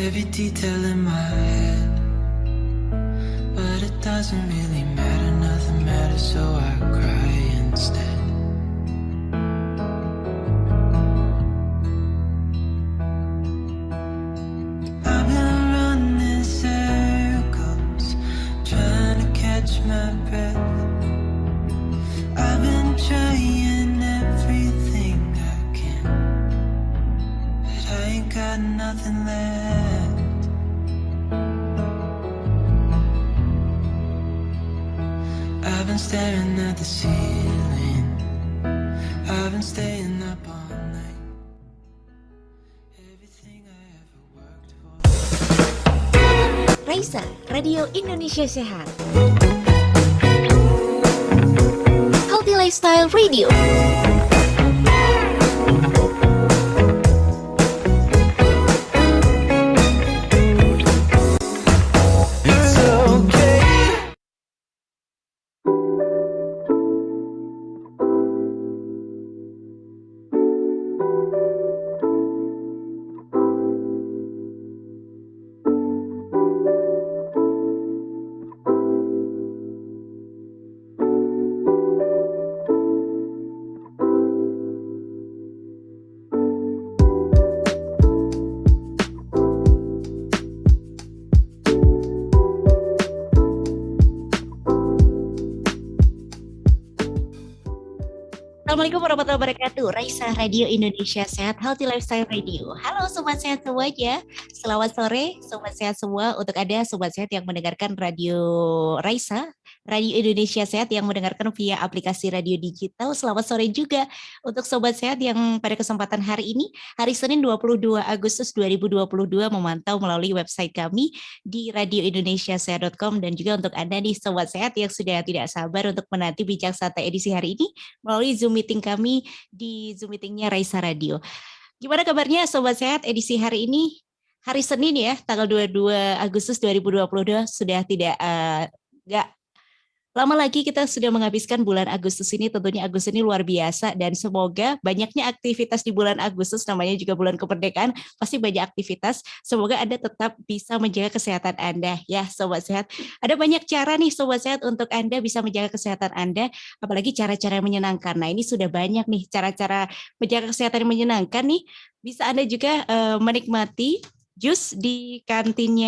every detail in my head, but it doesn't really matter, nothing matters, so I cry instead. I've been running circles, trying to catch my breath. I've been trying everything I can, but I ain't got nothing left. I've been staring at the ceiling, I've been staying up all night. Everything I ever worked for. Raisa, Radio Indonesia Sehat. Healthy Lifestyle Radio. It's okay. Assalamualaikum warahmatullahi wabarakatuh. Raisa, Radio Indonesia Sehat, Healthy Lifestyle Radio. Halo Sobat Sehat semuanya. Selamat sore Sobat Sehat semua. Untuk Anda Sobat Sehat yang mendengarkan Radio Raisa, Radio Indonesia Sehat yang mendengarkan via aplikasi radio digital, selamat sore juga untuk Sobat Sehat yang pada kesempatan hari ini, hari Senin 22 Agustus 2022 memantau melalui website kami di radioindonesiasehat.com, dan juga untuk Anda nih Sobat Sehat yang sudah tidak sabar untuk menanti Bincang Santai edisi hari ini melalui Zoom meeting kami di Zoom meetingnya Raisa Radio. Gimana kabarnya Sobat Sehat edisi hari ini? Hari Senin ya, tanggal 22 Agustus 2022, sudah tidak nggak lama lagi kita sudah menghabiskan bulan Agustus ini. Tentunya Agustus ini luar biasa dan semoga banyaknya aktivitas di bulan Agustus, namanya juga bulan kemerdekaan, pasti banyak aktivitas. Semoga Anda tetap bisa menjaga kesehatan Anda ya Sobat Sehat. Ada banyak cara nih Sobat Sehat untuk Anda bisa menjaga kesehatan Anda, apalagi cara-cara yang menyenangkan. Nah ini sudah banyak nih cara-cara menjaga kesehatan yang menyenangkan nih. Bisa Anda juga menikmati jus di kantin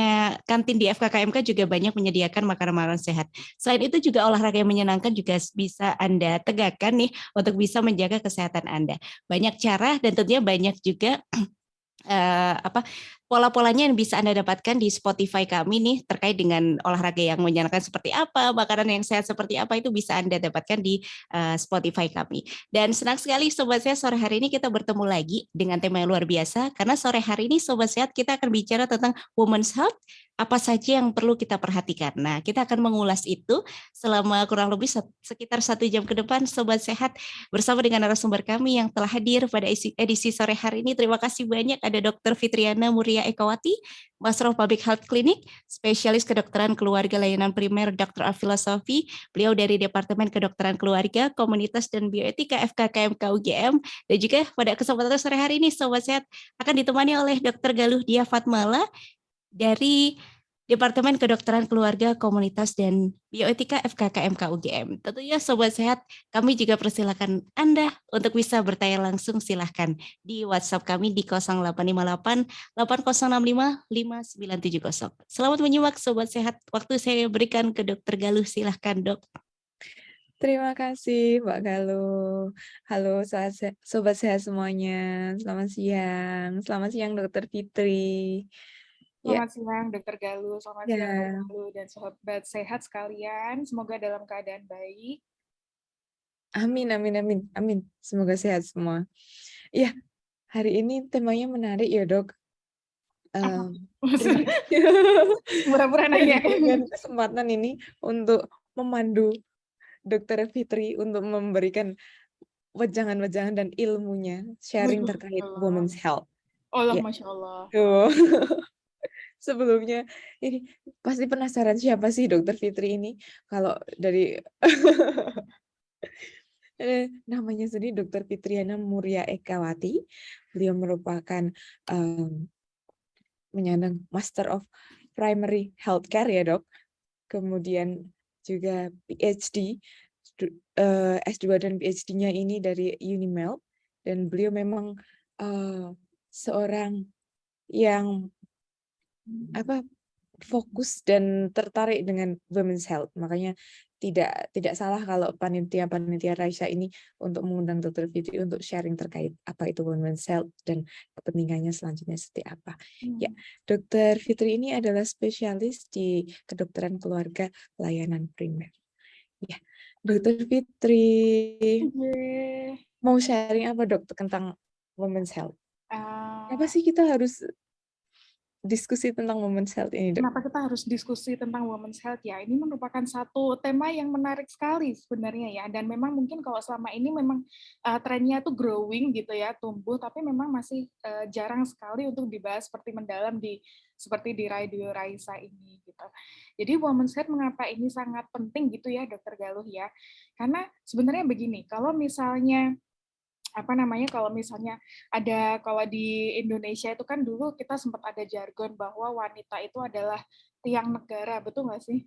di FKKMK juga banyak menyediakan makanan-makanan sehat. Selain itu juga olahraga yang menyenangkan juga bisa Anda tegakkan nih untuk bisa menjaga kesehatan Anda. Banyak cara dan tentunya banyak juga pola-polanya yang bisa Anda dapatkan di Spotify kami nih terkait dengan olahraga yang menyenangkan seperti apa, makanan yang sehat seperti apa, itu bisa Anda dapatkan di Spotify kami. Dan senang sekali Sobat Sehat, sore hari ini kita bertemu lagi dengan tema yang luar biasa, karena sore hari ini Sobat Sehat kita akan bicara tentang Women's Health, apa saja yang perlu kita perhatikan. Nah, kita akan mengulas itu selama kurang lebih sekitar 1 jam ke depan Sobat Sehat, bersama dengan narasumber kami yang telah hadir pada edisi sore hari ini. Terima kasih banyak, ada Dr. Fitriana Muria Ekawati, Master of Public Health Clinic, spesialis kedokteran keluarga layanan primer Dr. Filosofi, beliau dari Departemen Kedokteran Keluarga, Komunitas dan Bioetika FKKMK UGM, dan juga pada kesempatan sore hari ini Sobat Sehat akan ditemani oleh Dr. Galuh Dia Fatmala dari Departemen Kedokteran Keluarga, Komunitas dan Bioetika FKKMK UGM. Tentunya Sobat Sehat, kami juga persilakan Anda untuk bisa bertanya langsung, silahkan di WhatsApp kami di 0858 8065 5970. Selamat menyimak Sobat Sehat. Waktu saya berikan ke Dr. Galuh, silahkan Dok. Terima kasih Mbak Galuh. Halo Sobat Sehat semuanya. Selamat siang. Selamat siang Dr. Fitri. Selamat siang Dr. Galuh, selamat siang Ya. Dr. Galuh dan sobat sehat sekalian. Semoga dalam keadaan baik. Amin, amin, amin, amin. Semoga sehat semua. Ya, hari ini temanya menarik ya Dok. Murah-murah nanya. Dengan kesempatan ini untuk memandu Dr. Fitri untuk memberikan wejangan-wejangan dan ilmunya, sharing terkait women's health. Allah, Ya. Masya Allah. Tuh. Sebelumnya, ini pasti penasaran siapa sih Dr. Fitri ini? Kalau dari namanya sendiri Dr. Fitriana Muria Ekawati, beliau merupakan menyandang Master of Primary Healthcare ya dok, kemudian juga PhD, S2 dan PhD-nya ini dari Unimel, dan beliau memang seorang yang fokus dan tertarik dengan women's health. Makanya tidak salah kalau panitia Raisa ini untuk mengundang Dr. Fitri untuk sharing terkait apa itu women's health dan kepentingannya selanjutnya seperti apa. Ya, Dr. Fitri ini adalah spesialis di kedokteran keluarga layanan primer. Ya, Dr. Fitri mau sharing apa dok tentang women's health? Apa sih kita harus diskusi tentang women's health ini, dok? Kenapa kita harus diskusi tentang women's health ya? Ini merupakan satu tema yang menarik sekali sebenarnya ya. Dan memang mungkin kalau selama ini memang trennya tuh growing gitu ya, tumbuh, tapi memang masih jarang sekali untuk dibahas seperti mendalam seperti di Radio Raisa ini gitu. Jadi women's health mengapa ini sangat penting gitu ya, Dokter Galuh ya? Karena sebenarnya begini, kalau misalnya kalau misalnya kalau di Indonesia itu kan dulu kita sempat ada jargon bahwa wanita itu adalah tiang negara, betul nggak sih?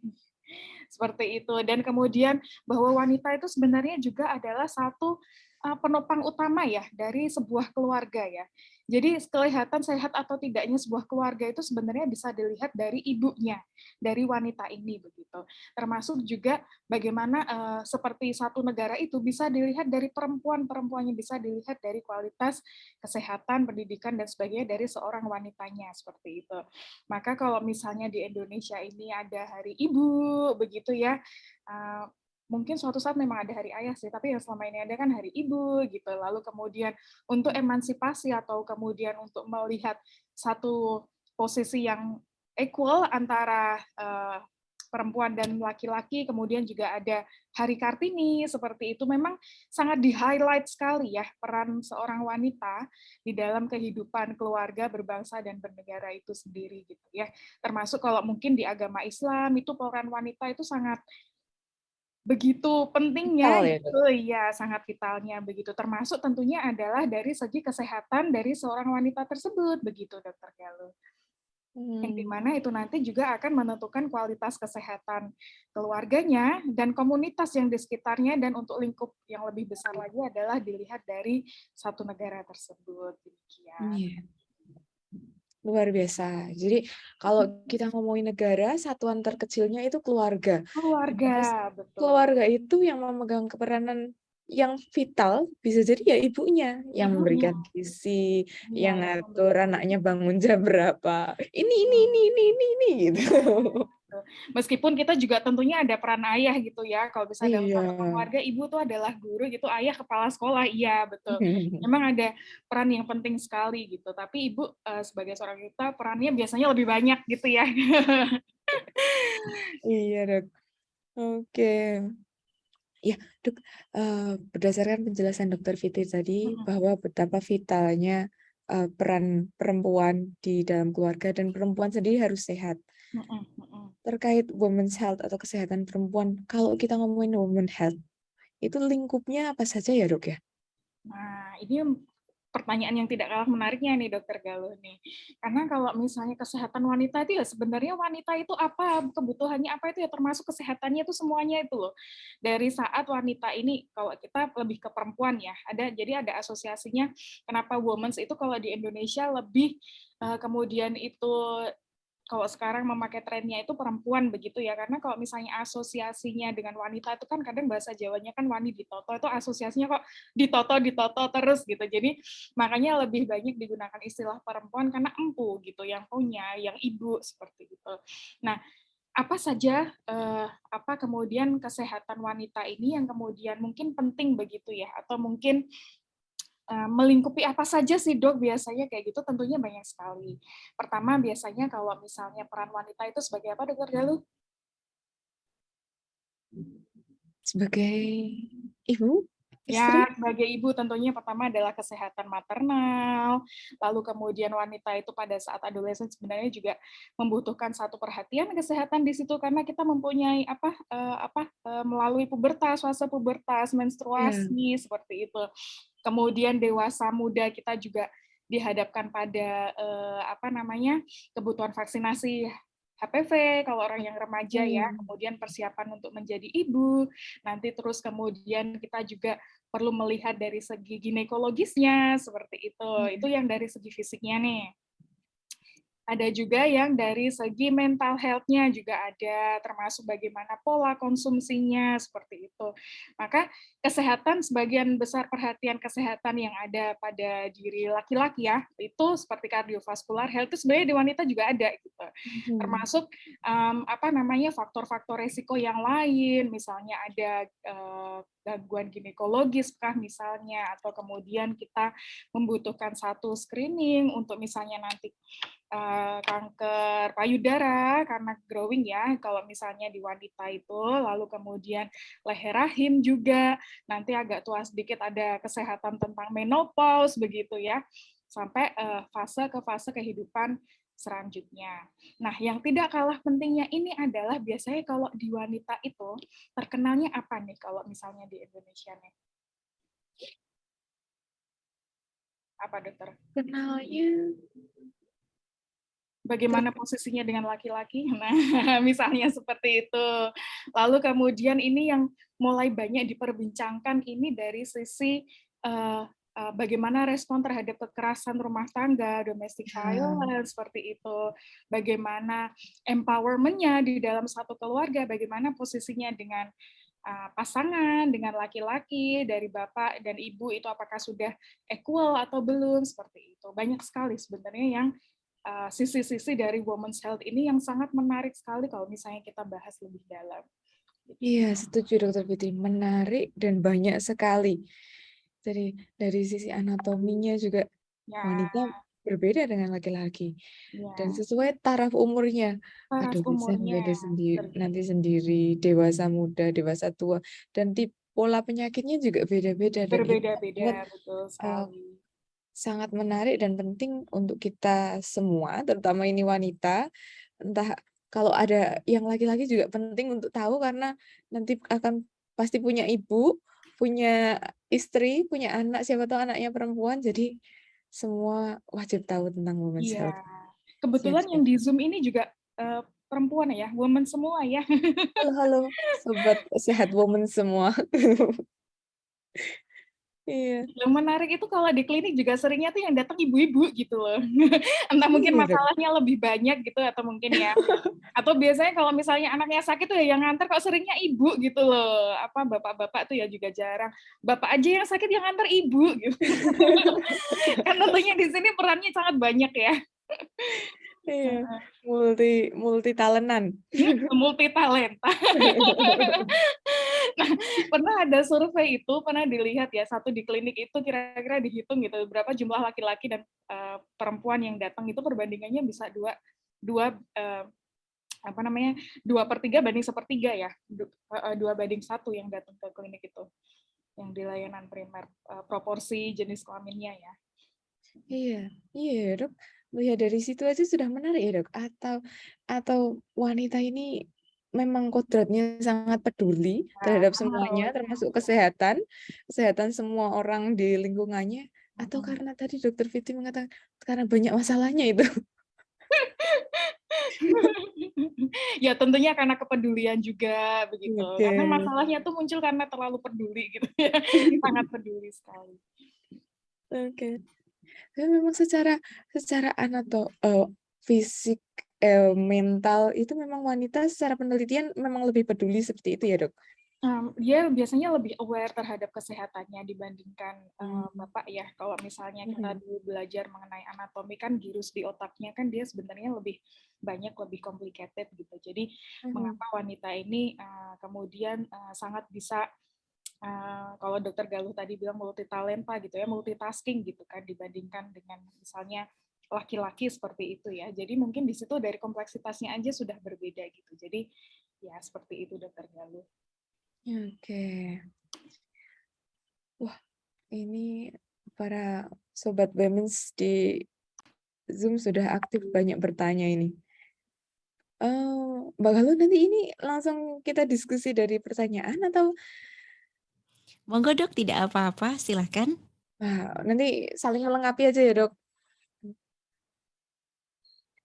Seperti itu. Dan kemudian bahwa wanita itu sebenarnya juga adalah satu penopang utama ya dari sebuah keluarga ya. Jadi kelihatan sehat atau tidaknya sebuah keluarga itu sebenarnya bisa dilihat dari ibunya, dari wanita ini begitu. Termasuk juga bagaimana seperti satu negara itu bisa dilihat dari perempuannya, bisa dilihat dari kualitas kesehatan, pendidikan dan sebagainya dari seorang wanitanya seperti itu. Maka kalau misalnya di Indonesia ini ada Hari Ibu begitu ya, mungkin suatu saat memang ada Hari Ayah sih, tapi yang selama ini ada kan Hari Ibu gitu. Lalu kemudian untuk emansipasi atau kemudian untuk melihat satu posisi yang equal antara perempuan dan laki-laki, kemudian juga ada Hari Kartini, seperti itu memang sangat di-highlight sekali ya peran seorang wanita di dalam kehidupan keluarga, berbangsa, dan bernegara itu sendiri gitu ya. Termasuk kalau mungkin di agama Islam, itu peran wanita itu sangat begitu pentingnya Vital ya, gitu ya, sangat vitalnya begitu. Termasuk tentunya adalah dari segi kesehatan dari seorang wanita tersebut begitu, Dokter Galuh. Yang dimana itu nanti juga akan menentukan kualitas kesehatan keluarganya dan komunitas yang di sekitarnya, dan untuk lingkup yang lebih besar lagi adalah dilihat dari satu negara tersebut. Demikian. Iya. Luar biasa. Jadi kalau kita ngomongin negara, satuan terkecilnya itu keluarga. Keluarga, Dimana betul. keluarga itu yang memegang keperanan yang vital, bisa jadi ya ibunya yang memberikan gizi, Iya, yang yang ngatur memberikan anaknya bangun jam berapa. Ini gitu. meskipun kita juga tentunya ada peran ayah gitu ya. Kalau bisa dalam Iya. satu keluarga, ibu tuh adalah guru gitu, ayah kepala sekolah, iya betul. Memang ada peran yang penting sekali gitu. Tapi ibu sebagai seorang kita perannya biasanya lebih banyak gitu ya. Iya, Dok. Oke. Ya, Dok, berdasarkan penjelasan Dokter Fitri tadi bahwa betapa vitalnya peran perempuan di dalam keluarga dan perempuan sendiri harus sehat. Terkait women's health atau kesehatan perempuan, kalau kita ngomongin women's health, itu lingkupnya apa saja ya, Dok ya? Nah, ini pertanyaan yang tidak kalah menariknya nih, Dokter Galuh nih. Karena kalau misalnya kesehatan wanita itu ya sebenarnya wanita itu apa, kebutuhannya apa itu ya termasuk kesehatannya itu semuanya itu loh. Dari saat wanita ini, kalau kita lebih ke perempuan ya, jadi ada asosiasinya kenapa women's itu kalau di Indonesia lebih kemudian itu kalau sekarang memakai trennya itu perempuan begitu ya, karena kalau misalnya asosiasinya dengan wanita itu kan kadang bahasa Jawanya kan wani ditoto, itu asosiasinya kok ditoto terus gitu. Jadi makanya lebih banyak digunakan istilah perempuan karena empu gitu, yang punya, yang ibu seperti itu. Nah, apa saja kemudian kesehatan wanita ini yang kemudian mungkin penting begitu ya, atau mungkin melingkupi apa saja sih dok biasanya kayak gitu, tentunya banyak sekali. Pertama biasanya kalau misalnya peran wanita itu sebagai apa, Dokter Galuh? Sebagai ibu, Ya, istri? sebagai ibu tentunya pertama adalah kesehatan maternal, lalu kemudian wanita itu pada saat adolescent sebenarnya juga membutuhkan satu perhatian kesehatan di situ karena kita mempunyai melalui pubertas, fase pubertas, menstruasi seperti itu. Kemudian dewasa muda kita juga dihadapkan pada kebutuhan vaksinasi HPV kalau orang yang remaja ya, kemudian persiapan untuk menjadi ibu, nanti terus kemudian kita juga perlu melihat dari segi ginekologisnya seperti itu. Itu yang dari segi fisiknya nih. Ada juga yang dari segi mental health-nya juga ada, termasuk bagaimana pola konsumsinya, seperti itu. Maka kesehatan, sebagian besar perhatian kesehatan yang ada pada diri laki-laki ya, itu seperti cardiovascular health, itu sebenarnya di wanita juga ada, gitu. Termasuk faktor-faktor resiko yang lain, misalnya ada gangguan ginekologis kah misalnya, atau kemudian kita membutuhkan satu screening untuk misalnya nanti kanker payudara karena growing ya, kalau misalnya di wanita itu, lalu kemudian leher rahim juga, nanti agak tua sedikit ada kesehatan tentang menopause begitu ya, sampai fase ke fase kehidupan selanjutnya. Nah, yang tidak kalah pentingnya ini adalah biasanya kalau di wanita itu terkenalnya apa nih kalau misalnya di Indonesia nih? Apa, dokter? Kenalnya Bagaimana posisinya dengan laki-laki? Nah, misalnya seperti itu. Lalu kemudian ini yang mulai banyak diperbincangkan ini dari sisi bagaimana respon terhadap kekerasan rumah tangga, domestic violence, seperti itu. Bagaimana empowerment-nya di dalam satu keluarga, bagaimana posisinya dengan pasangan, dengan laki-laki, dari bapak dan ibu itu apakah sudah equal atau belum, seperti itu. Banyak sekali sebenarnya yang sisi-sisi dari women's health ini yang sangat menarik sekali kalau misalnya kita bahas lebih dalam. Iya, setuju Dokter Fitri. Menarik dan banyak sekali. Jadi dari sisi anatominya juga Ya, wanita berbeda dengan laki-laki. Dan ya, sesuai taraf umurnya. taraf Ada bisa umurnya beda sendiri, nanti sendiri, dewasa muda, dewasa tua. Dan pola penyakitnya juga beda-beda. Dan itu berbeda-beda, betul sekali. sangat menarik dan penting untuk kita semua, terutama ini wanita. Entah kalau ada yang laki-laki juga penting untuk tahu karena nanti akan pasti punya ibu, punya istri, punya anak, siapa tahu anaknya perempuan. Jadi semua wajib tahu tentang women's Iya, health. kebetulan yang Siap-siap. di Zoom ini juga perempuan ya, women semua ya. Halo, halo, sobat sehat woman semua. Iya. Yang menarik itu kalau di klinik juga seringnya tuh yang datang ibu-ibu gitu loh. Entah mungkin Iya, Dok. masalahnya lebih banyak gitu atau mungkin ya. Atau biasanya kalau misalnya anaknya sakit tuh ya yang nganter kok seringnya ibu gitu loh. Apa bapak-bapak tuh ya juga jarang. Bapak aja yang sakit yang nganter ibu gitu. Kan tentunya di sini perannya sangat banyak ya. Iya, multi talentan. Multi talenta. Nah, pernah ada survei itu, pernah dilihat ya, satu di klinik itu kira-kira dihitung gitu, berapa jumlah laki-laki dan perempuan yang datang itu perbandingannya bisa 2/3 banding 1/3 ya, 2/1 yang datang ke klinik itu, yang di layanan primer, proporsi jenis kelaminnya ya. Iya, iya, Dok. Lihat dari situ aja sudah menarik ya, Dok. Atau wanita ini memang kodratnya sangat peduli terhadap semuanya, termasuk kesehatan semua orang di lingkungannya, atau karena tadi Dokter Fitri mengatakan karena banyak masalahnya itu. Ya tentunya karena kepedulian juga begitu. Karena Oke. masalahnya tuh muncul karena terlalu peduli gitu ya. Sangat peduli sekali. Oke. Tapi memang secara fisik, mental itu memang wanita secara penelitian memang lebih peduli seperti itu ya, Dok? Dia biasanya lebih aware terhadap kesehatannya dibandingkan bapak ya. Kalau misalnya kita dulu belajar mengenai anatomi kan gyrus di otaknya kan dia sebenarnya lebih banyak, lebih complicated gitu. Jadi mengapa wanita ini kemudian sangat bisa kalau Dokter Galuh tadi bilang multitalenta gitu ya, multitasking gitu kan dibandingkan dengan misalnya laki-laki seperti itu ya. Jadi mungkin di situ dari kompleksitasnya aja sudah berbeda gitu. Jadi ya seperti itu Dokter Galuh. Oke. Wah, ini para sobat Womens di Zoom sudah aktif banyak bertanya ini. Mbak Galuh nanti ini langsung kita diskusi dari pertanyaan atau Monggo Dok, tidak apa-apa, silahkan. nanti saling melengkapi aja ya, Dok?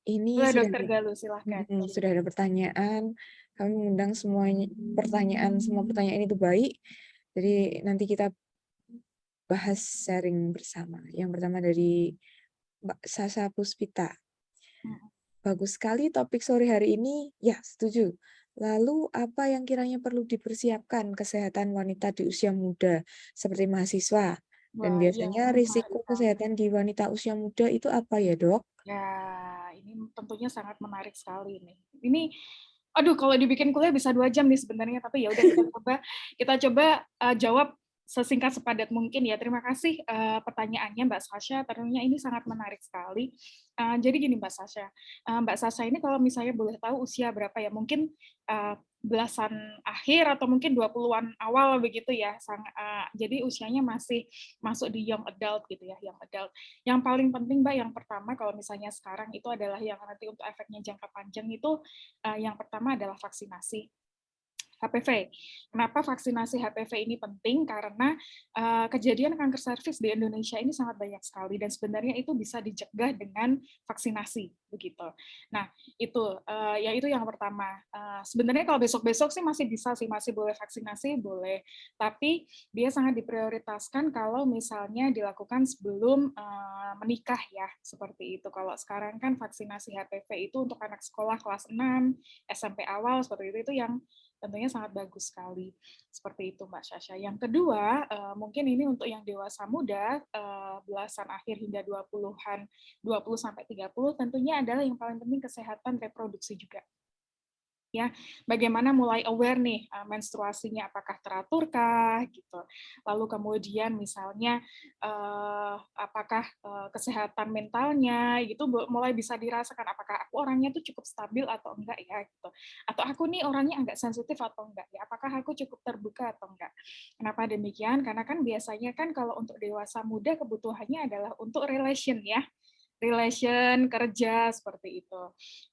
Ini Boleh sudah Dokter Galuh, silahkan. sudah ada pertanyaan. Kami mengundang semua pertanyaan itu baik. Jadi nanti kita bahas sharing bersama. Yang pertama dari Mbak Sasa Puspita. Bagus sekali topik sore hari ini. Ya, setuju. Lalu apa yang kiranya perlu dipersiapkan kesehatan wanita di usia muda seperti mahasiswa? Dan Wah, iya, biasanya ini menarik risiko banget. kesehatan di wanita usia muda itu apa ya, Dok? Ya, ini tentunya sangat menarik sekali nih. Ini, aduh, kalau dibikin kuliah bisa 2 jam nih sebenarnya, tapi ya udah kita coba jawab sesingkat sepadat mungkin ya. Terima kasih pertanyaannya Mbak Sasha. Tentunya ini sangat menarik sekali. Jadi gini Mbak Sasha, Mbak Sasha ini kalau misalnya boleh tahu usia berapa ya? Mungkin belasan akhir atau mungkin 20-an awal begitu ya. Jadi usianya masih masuk di young adult gitu ya, young adult. Yang paling penting Mbak, yang pertama kalau misalnya sekarang itu adalah yang nanti untuk efeknya jangka panjang itu yang pertama adalah vaksinasi HPV. Kenapa vaksinasi HPV ini penting? Karena kejadian kanker serviks di Indonesia ini sangat banyak sekali dan sebenarnya itu bisa dicegah dengan vaksinasi begitu. Nah, itu itu yang pertama. Sebenarnya kalau besok-besok sih masih bisa sih, masih boleh vaksinasi, boleh. Tapi dia sangat diprioritaskan kalau misalnya dilakukan sebelum menikah ya, seperti itu. Kalau sekarang kan vaksinasi HPV itu untuk anak sekolah kelas 6, SMP awal seperti itu yang tentunya sangat bagus sekali. Seperti itu Mbak Sasha. Yang kedua, mungkin ini untuk yang dewasa muda, belasan akhir hingga 20-an, 20 sampai 30, tentunya adalah yang paling penting kesehatan reproduksi juga. Ya, bagaimana mulai aware nih menstruasinya apakah teraturkah gitu. Lalu kemudian misalnya apakah kesehatan mentalnya gitu mulai bisa dirasakan apakah aku orangnya tuh cukup stabil atau enggak ya gitu. Atau aku nih orangnya agak sensitif atau enggak ya. Apakah aku cukup terbuka atau enggak. Kenapa demikian? Karena kan biasanya kan kalau untuk dewasa muda kebutuhannya adalah untuk relation ya. Relation, kerja, seperti itu.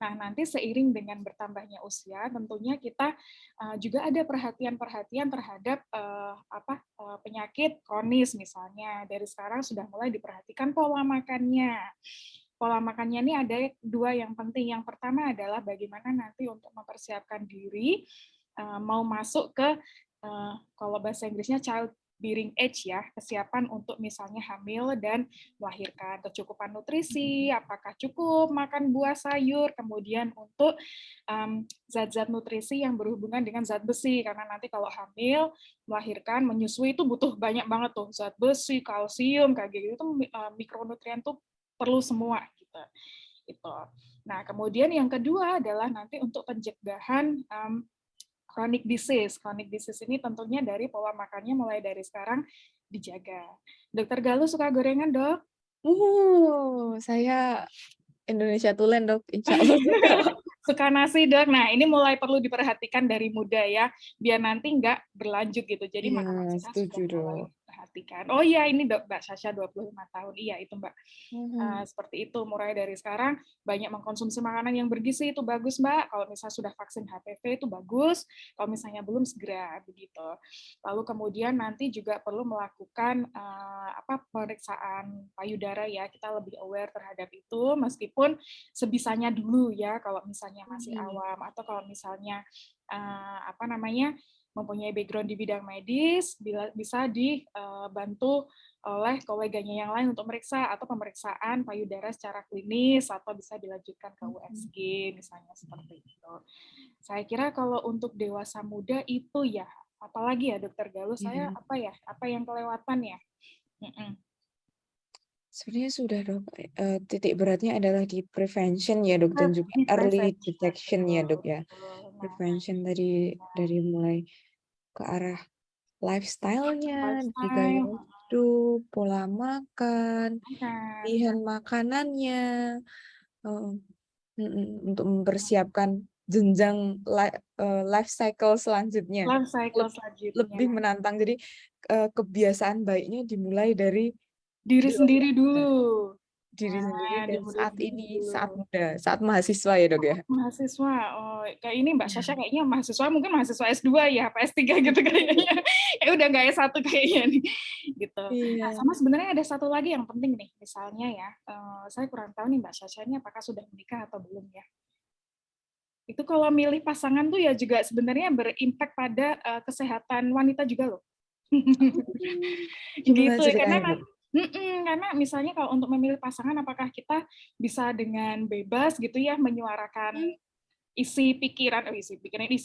Nah, nanti seiring dengan bertambahnya usia, tentunya kita juga ada perhatian-perhatian terhadap penyakit kronis misalnya. Dari sekarang sudah mulai diperhatikan pola makannya. Pola makannya ini ada 2 yang penting. Yang pertama adalah bagaimana nanti untuk mempersiapkan diri mau masuk ke kalau bahasa Inggrisnya child bearing age ya, kesiapan untuk misalnya hamil dan melahirkan, kecukupan nutrisi, apakah cukup makan buah sayur, kemudian untuk zat-zat nutrisi yang berhubungan dengan zat besi, karena nanti kalau hamil, melahirkan, menyusui itu butuh banyak banget tuh, zat besi, kalsium, kayak gitu, itu mikronutrien tuh perlu semua gitu. Itu. Nah, kemudian yang kedua adalah nanti untuk pencegahan chronic disease. Chronic disease ini tentunya dari pola makannya mulai dari sekarang dijaga. Dokter Galuh suka gorengan, Dok? Saya Indonesia Tulen, Dok. Insya Allah suka. Suka nasi, Dok. Nah, ini mulai perlu diperhatikan dari muda ya, biar nanti nggak berlanjut gitu. Jadi Iya, makanan sehat setuju, sudah mulai Dok. perhatikan. Oh iya, ini Dok, Mbak Sasha 25 tahun. Iya, itu Mbak. Seperti itu, mulai dari sekarang banyak mengkonsumsi makanan yang bergizi itu bagus Mbak. Kalau misalnya sudah vaksin HPV itu bagus, kalau misalnya belum segera begitu. Lalu kemudian nanti juga perlu melakukan pemeriksaan payudara ya, kita lebih aware terhadap itu meskipun sebisanya dulu ya kalau misalnya masih awam atau kalau misalnya mempunyai background di bidang medis bisa dibantu oleh koleganya yang lain untuk meriksa atau pemeriksaan payudara secara klinis atau bisa dilanjutkan ke USG misalnya seperti itu. Saya kira kalau untuk dewasa muda itu ya, apalagi ya Dokter Galuh, saya apa yang kelewatan ya? Sebenarnya sudah, Dok. Titik beratnya adalah di prevention ya, Dok, dan juga early detection ya, Dok ya. Prevention dari mulai ke arah lifestyle-nya, dari gaya hidup, pola makan, pilihan makanannya, untuk mempersiapkan jenjang life cycle selanjutnya. Lebih menantang. Jadi kebiasaan baiknya dimulai dari diri sendiri dulu. diri sendiri Nah, dan dibunuh saat ini, saat dulu. muda, saat mahasiswa ya dok ya? Mahasiswa, oh kayak ini Mbak Ya. Sasha kayaknya mahasiswa mungkin mahasiswa S2 ya, apa S3 gitu kayaknya. Ya udah nggak S1 kayaknya nih, gitu. Nah, Iya. sama sebenarnya ada satu lagi yang penting nih, misalnya ya, saya kurang tahu nih Mbak Sasha ini apakah sudah menikah atau belum ya. Itu kalau milih pasangan tuh ya juga sebenarnya berimpact pada kesehatan wanita juga loh. Gimana Gitu, karena ceritanya dok? karena misalnya kalau untuk memilih pasangan apakah kita bisa dengan bebas gitu ya menyuarakan isi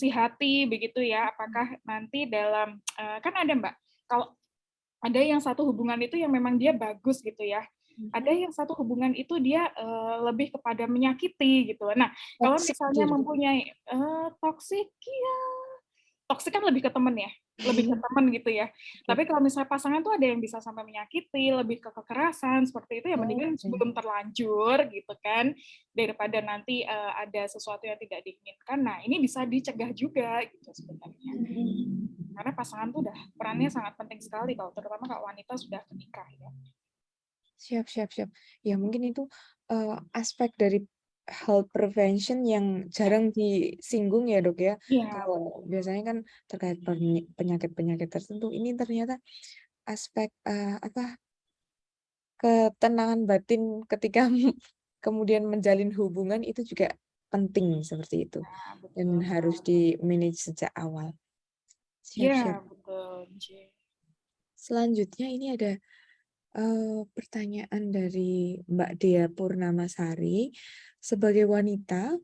hati begitu ya. Apakah nanti dalam kan ada Mbak, kalau ada yang satu hubungan itu yang memang dia bagus gitu ya. Ada yang satu hubungan itu dia lebih kepada menyakiti gitu. Nah, kalau Toxic misalnya gitu. mempunyai toksik ya, toksik kan lebih ke temen ya, lebih ke temen gitu ya. Tapi kalau misalnya pasangan tuh ada yang bisa sampai menyakiti, lebih ke kekerasan seperti itu ya mendingan Oke. sebelum terlanjur gitu kan, daripada nanti ada sesuatu yang tidak diinginkan. Nah, ini bisa dicegah juga gitu sebenarnya. Karena pasangan tuh udah perannya sangat penting sekali kalau terutama kalau wanita sudah menikah ya. Siap, siap, siap. Ya mungkin itu aspek dari health prevention yang jarang disinggung ya dok ya. Iya, Kalau biasanya kan terkait penyakit-penyakit tertentu, ini ternyata aspek apa ketenangan batin ketika kemudian menjalin hubungan itu juga penting seperti itu dan betul harus sekali. di-manage sejak awal. Siap, Iya, siap. betul. J. Selanjutnya ini ada pertanyaan dari Mbak Dea Purnamasari. Sebagai wanita,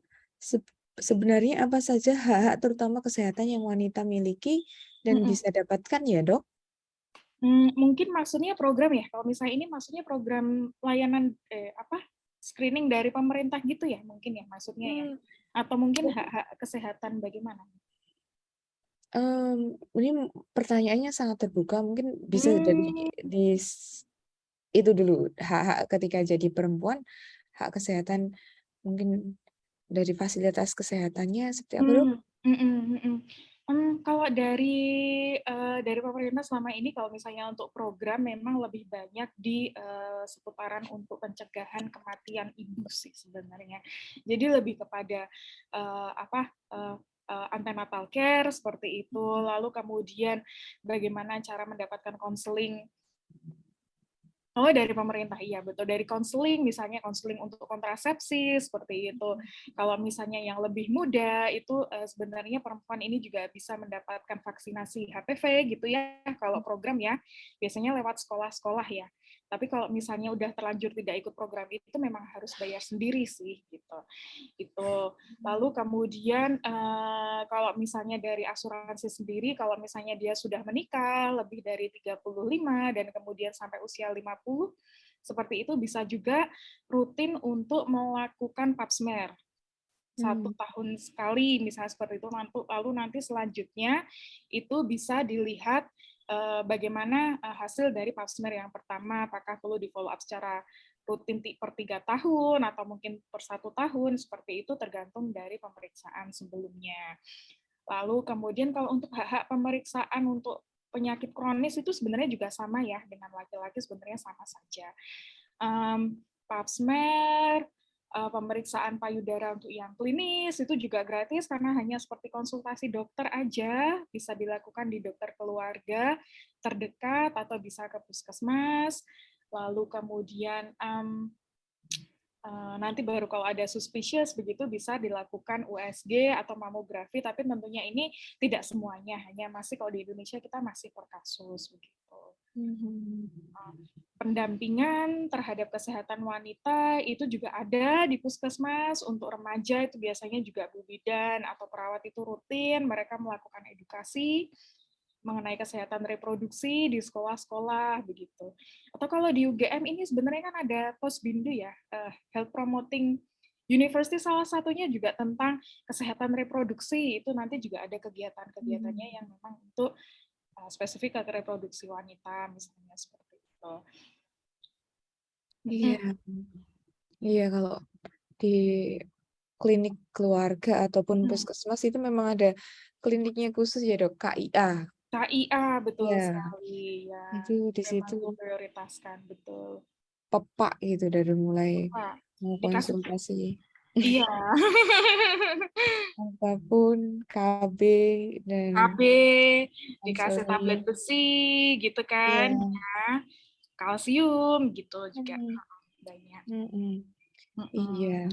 sebenarnya apa saja hak-hak terutama kesehatan yang wanita miliki dan Mm-mm. bisa dapatkan ya dok? Mungkin maksudnya program ya. Kalau misalnya ini maksudnya program layanan screening dari pemerintah gitu ya, mungkin ya maksudnya ya. Atau mungkin hak-hak kesehatan bagaimana? Ini pertanyaannya sangat terbuka, mungkin bisa Hmm, itu dulu, hak-hak ketika jadi perempuan, hak kesehatan mungkin dari fasilitas kesehatannya seperti apa dok? hmm, mm, mm, mm, mm. Kalau dari pemerintah selama ini, kalau misalnya untuk program memang lebih banyak di seputaran untuk pencegahan kematian ibu sih sebenarnya. Jadi lebih kepada antenatal care seperti itu, lalu kemudian bagaimana cara mendapatkan konseling. Oh, dari pemerintah, iya betul. Dari konseling, misalnya konseling untuk kontrasepsi, seperti itu. Kalau misalnya yang lebih muda, itu sebenarnya perempuan ini juga bisa mendapatkan vaksinasi HPV gitu ya, kalau program ya. Biasanya lewat sekolah-sekolah ya. Tapi kalau misalnya udah terlanjur tidak ikut program itu, memang harus bayar sendiri sih, gitu. Lalu kemudian kalau misalnya dari asuransi sendiri, kalau misalnya dia sudah menikah lebih dari 35 dan kemudian sampai usia 50, seperti itu bisa juga rutin untuk melakukan pap smear. 1 tahun sekali misalnya seperti itu, lalu nanti selanjutnya itu bisa dilihat bagaimana hasil dari pap smear yang pertama, apakah perlu di follow up secara rutin per 3 tahun atau mungkin per 1 tahun, seperti itu tergantung dari pemeriksaan sebelumnya. Lalu kemudian kalau untuk hak-hak pemeriksaan untuk penyakit kronis itu sebenarnya juga sama ya, dengan laki-laki sebenarnya sama saja. Pap smear, pemeriksaan payudara untuk yang klinis itu juga gratis karena hanya seperti konsultasi dokter aja, bisa dilakukan di dokter keluarga terdekat atau bisa ke puskesmas. Lalu kemudian nanti baru kalau ada suspicious begitu bisa dilakukan USG atau mamografi, tapi tentunya ini tidak semuanya, hanya masih kalau di Indonesia kita masih per kasus begitu. Pendampingan terhadap kesehatan wanita itu juga ada di puskesmas. Untuk remaja itu biasanya juga Bu Bidan atau perawat itu rutin mereka melakukan edukasi mengenai kesehatan reproduksi di sekolah-sekolah begitu. Atau kalau di UGM ini sebenarnya kan ada Posbindu ya, Health Promoting University, salah satunya juga tentang kesehatan reproduksi. Itu nanti juga ada kegiatan-kegiatannya yang memang untuk spesifik ke reproduksi wanita misalnya seperti itu. Iya, iya kalau di klinik keluarga ataupun puskesmas itu memang ada kliniknya khusus ya dok, KIA. KIA betul Ya, sekali ya, itu di memang situ diprioritaskan betul. pepak gitu dari mulai Pak, mau dikasih konsultasi iya, apapun, KB dan KB, dikasih tablet konseling. besi gitu kan, Iya. ya, kalsium gitu juga Mm, banyak. mm-mm. Mm-mm. Iya.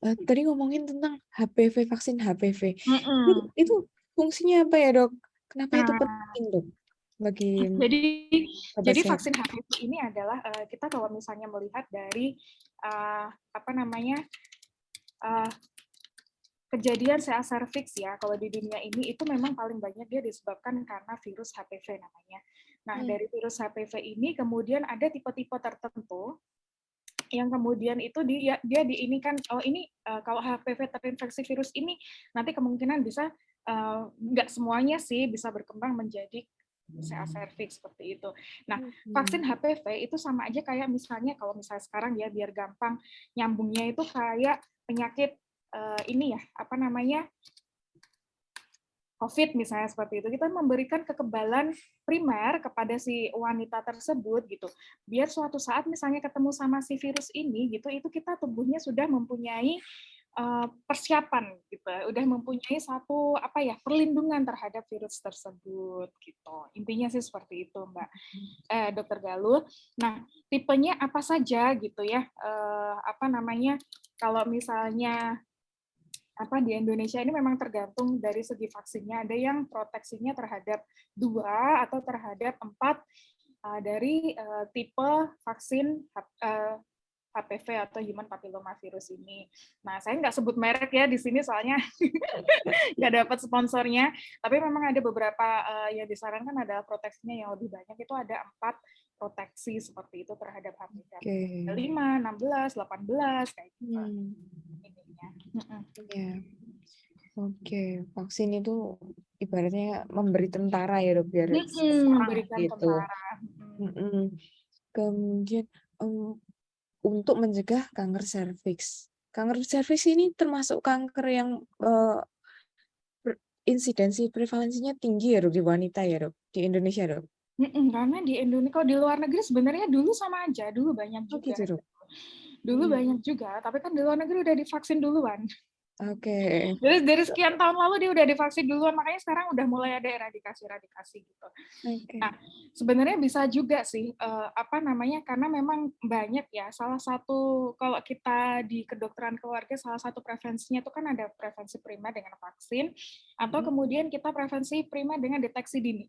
Tadi ngomongin tentang HPV, vaksin HPV. Mm-mm. Itu fungsinya apa ya, Dok? Kenapa itu Nah, penting, Dok, bagi jadi sobat jadi sehat? vaksin HPV ini adalah kita kalau misalnya melihat dari apa namanya eh, kejadian CA cervix ya, kalau di dunia ini itu memang paling banyak dia disebabkan karena virus HPV namanya. Nah, Hmm. dari virus HPV ini kemudian ada tipe-tipe tertentu yang kemudian itu dia diinikan, oh ini kalau HPV terinfeksi virus ini nanti kemungkinan bisa nggak semuanya sih bisa berkembang menjadi CA cervix seperti itu. Nah, vaksin HPV itu sama aja kayak misalnya kalau misalnya sekarang ya biar gampang nyambungnya itu kayak penyakit ini ya, apa namanya, COVID misalnya seperti itu, kita memberikan kekebalan primer kepada si wanita tersebut gitu. Biar suatu saat misalnya ketemu sama si virus ini gitu, itu kita tubuhnya sudah mempunyai persiapan gitu, udah mempunyai satu apa ya perlindungan terhadap virus tersebut gitu. Intinya sih seperti itu, Mbak. Dokter Galuh. Nah, tipenya apa saja gitu ya? Apa namanya? Kalau misalnya apa di Indonesia ini memang tergantung dari segi vaksinnya. Ada yang proteksinya terhadap 2 atau terhadap 4 dari tipe vaksin HPV atau human papillomavirus ini. Nah, saya nggak sebut merek ya di sini soalnya nggak dapat sponsornya. Tapi memang ada beberapa yang disarankan adalah proteksinya yang lebih banyak. Itu ada 4 proteksi seperti itu terhadap HPV. Oke. 5, 16, 18 kayak gitu. Ininya. Iya. Oke, vaksin itu ibaratnya memberi tentara ya, Dok, biar serang Memberikan gitu. tentara. Kemudian untuk mencegah kanker serviks. Kanker serviks ini termasuk kanker yang insidensi prevalensinya tinggi ya, Dok, di wanita ya, Dok, di Indonesia, Dok. Karena di Indonesia, kalau di luar negeri sebenarnya dulu sama aja, dulu banyak Oh juga. gitu, Dok. Dulu banyak juga, tapi kan di luar negeri udah divaksin duluan. Oke. Dari sekian tahun lalu dia udah divaksin duluan, makanya sekarang udah mulai ada eradikasi gitu. Oke. Nah, sebenarnya bisa juga sih, apa namanya, karena memang banyak ya, salah satu, kalau kita di kedokteran keluarga, salah satu prevensinya itu kan ada prevensi primer dengan vaksin, atau kemudian kita prevensi primer dengan deteksi dini.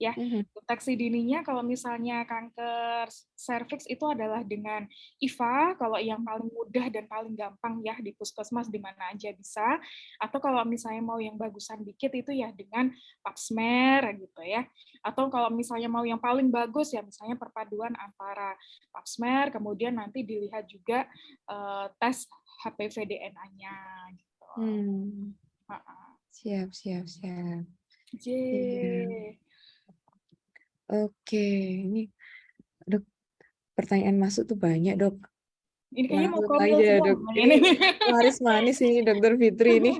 Ya, deteksi dininya kalau misalnya kanker serviks itu adalah dengan IVA, kalau yang paling mudah dan paling gampang ya di puskesmas di mana aja bisa, atau kalau misalnya mau yang bagusan dikit itu ya dengan pap smear gitu ya, atau kalau misalnya mau yang paling bagus ya misalnya perpaduan antara pap smear, kemudian nanti dilihat juga tes HPV DNA-nya gitu. Siap. Iya. Yeay. Oke, ini Dok, pertanyaan masuk tuh banyak, Dok. Ini kayaknya mau Langsung promil aja, semua. Dok. Ini laris manis ini, Dokter Fitri ini.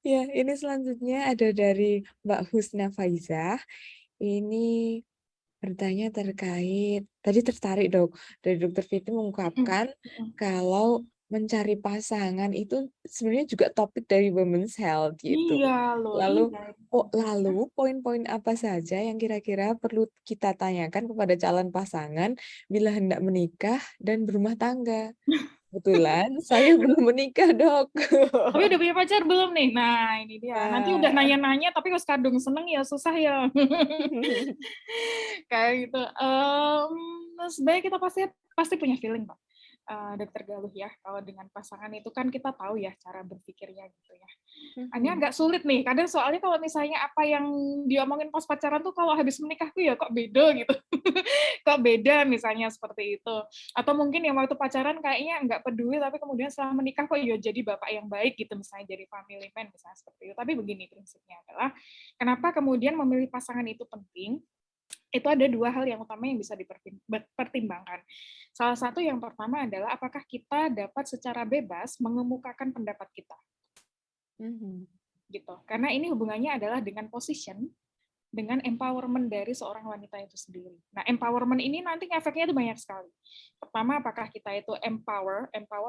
Ya, ini selanjutnya ada dari Mbak Husna Faizah. Ini bertanya terkait, tadi tertarik, Dok, dari Dokter Fitri mengungkapkan kalau mencari pasangan itu sebenarnya juga topik dari Women's Health gitu. Iya loh, Lalu iya. poin-poin apa saja yang kira-kira perlu kita tanyakan kepada calon pasangan bila hendak menikah dan berumah tangga? Kebetulan saya belum menikah, Dok. Tapi udah punya pacar belum nih? Nah, ini dia. Nanti udah Nah. nanya-nanya, tapi harus kadung seneng ya, susah ya. Kayak gitu. Sebenarnya kita pasti punya feeling, Pak. Dokter Galuh ya, kalau dengan pasangan itu kan kita tahu ya cara berpikirnya gitu ya. Hanya agak sulit nih, kadang soalnya kalau misalnya apa yang diomongin pas pacaran tuh kalau habis menikah tuh ya kok beda gitu. Kok beda misalnya seperti itu. Atau mungkin yang waktu pacaran kayaknya nggak peduli, tapi kemudian setelah menikah kok ya jadi bapak yang baik gitu, misalnya jadi family man misalnya seperti itu. Tapi begini prinsipnya adalah, kenapa kemudian memilih pasangan itu penting? Itu ada 2 hal yang utama yang bisa dipertimbangkan. Salah satu yang pertama adalah apakah kita dapat secara bebas mengemukakan pendapat kita. Gitu. Karena ini hubungannya adalah dengan position dengan empowerment dari seorang wanita itu sendiri. Nah, empowerment ini nanti efeknya itu banyak sekali. Pertama, apakah kita itu empower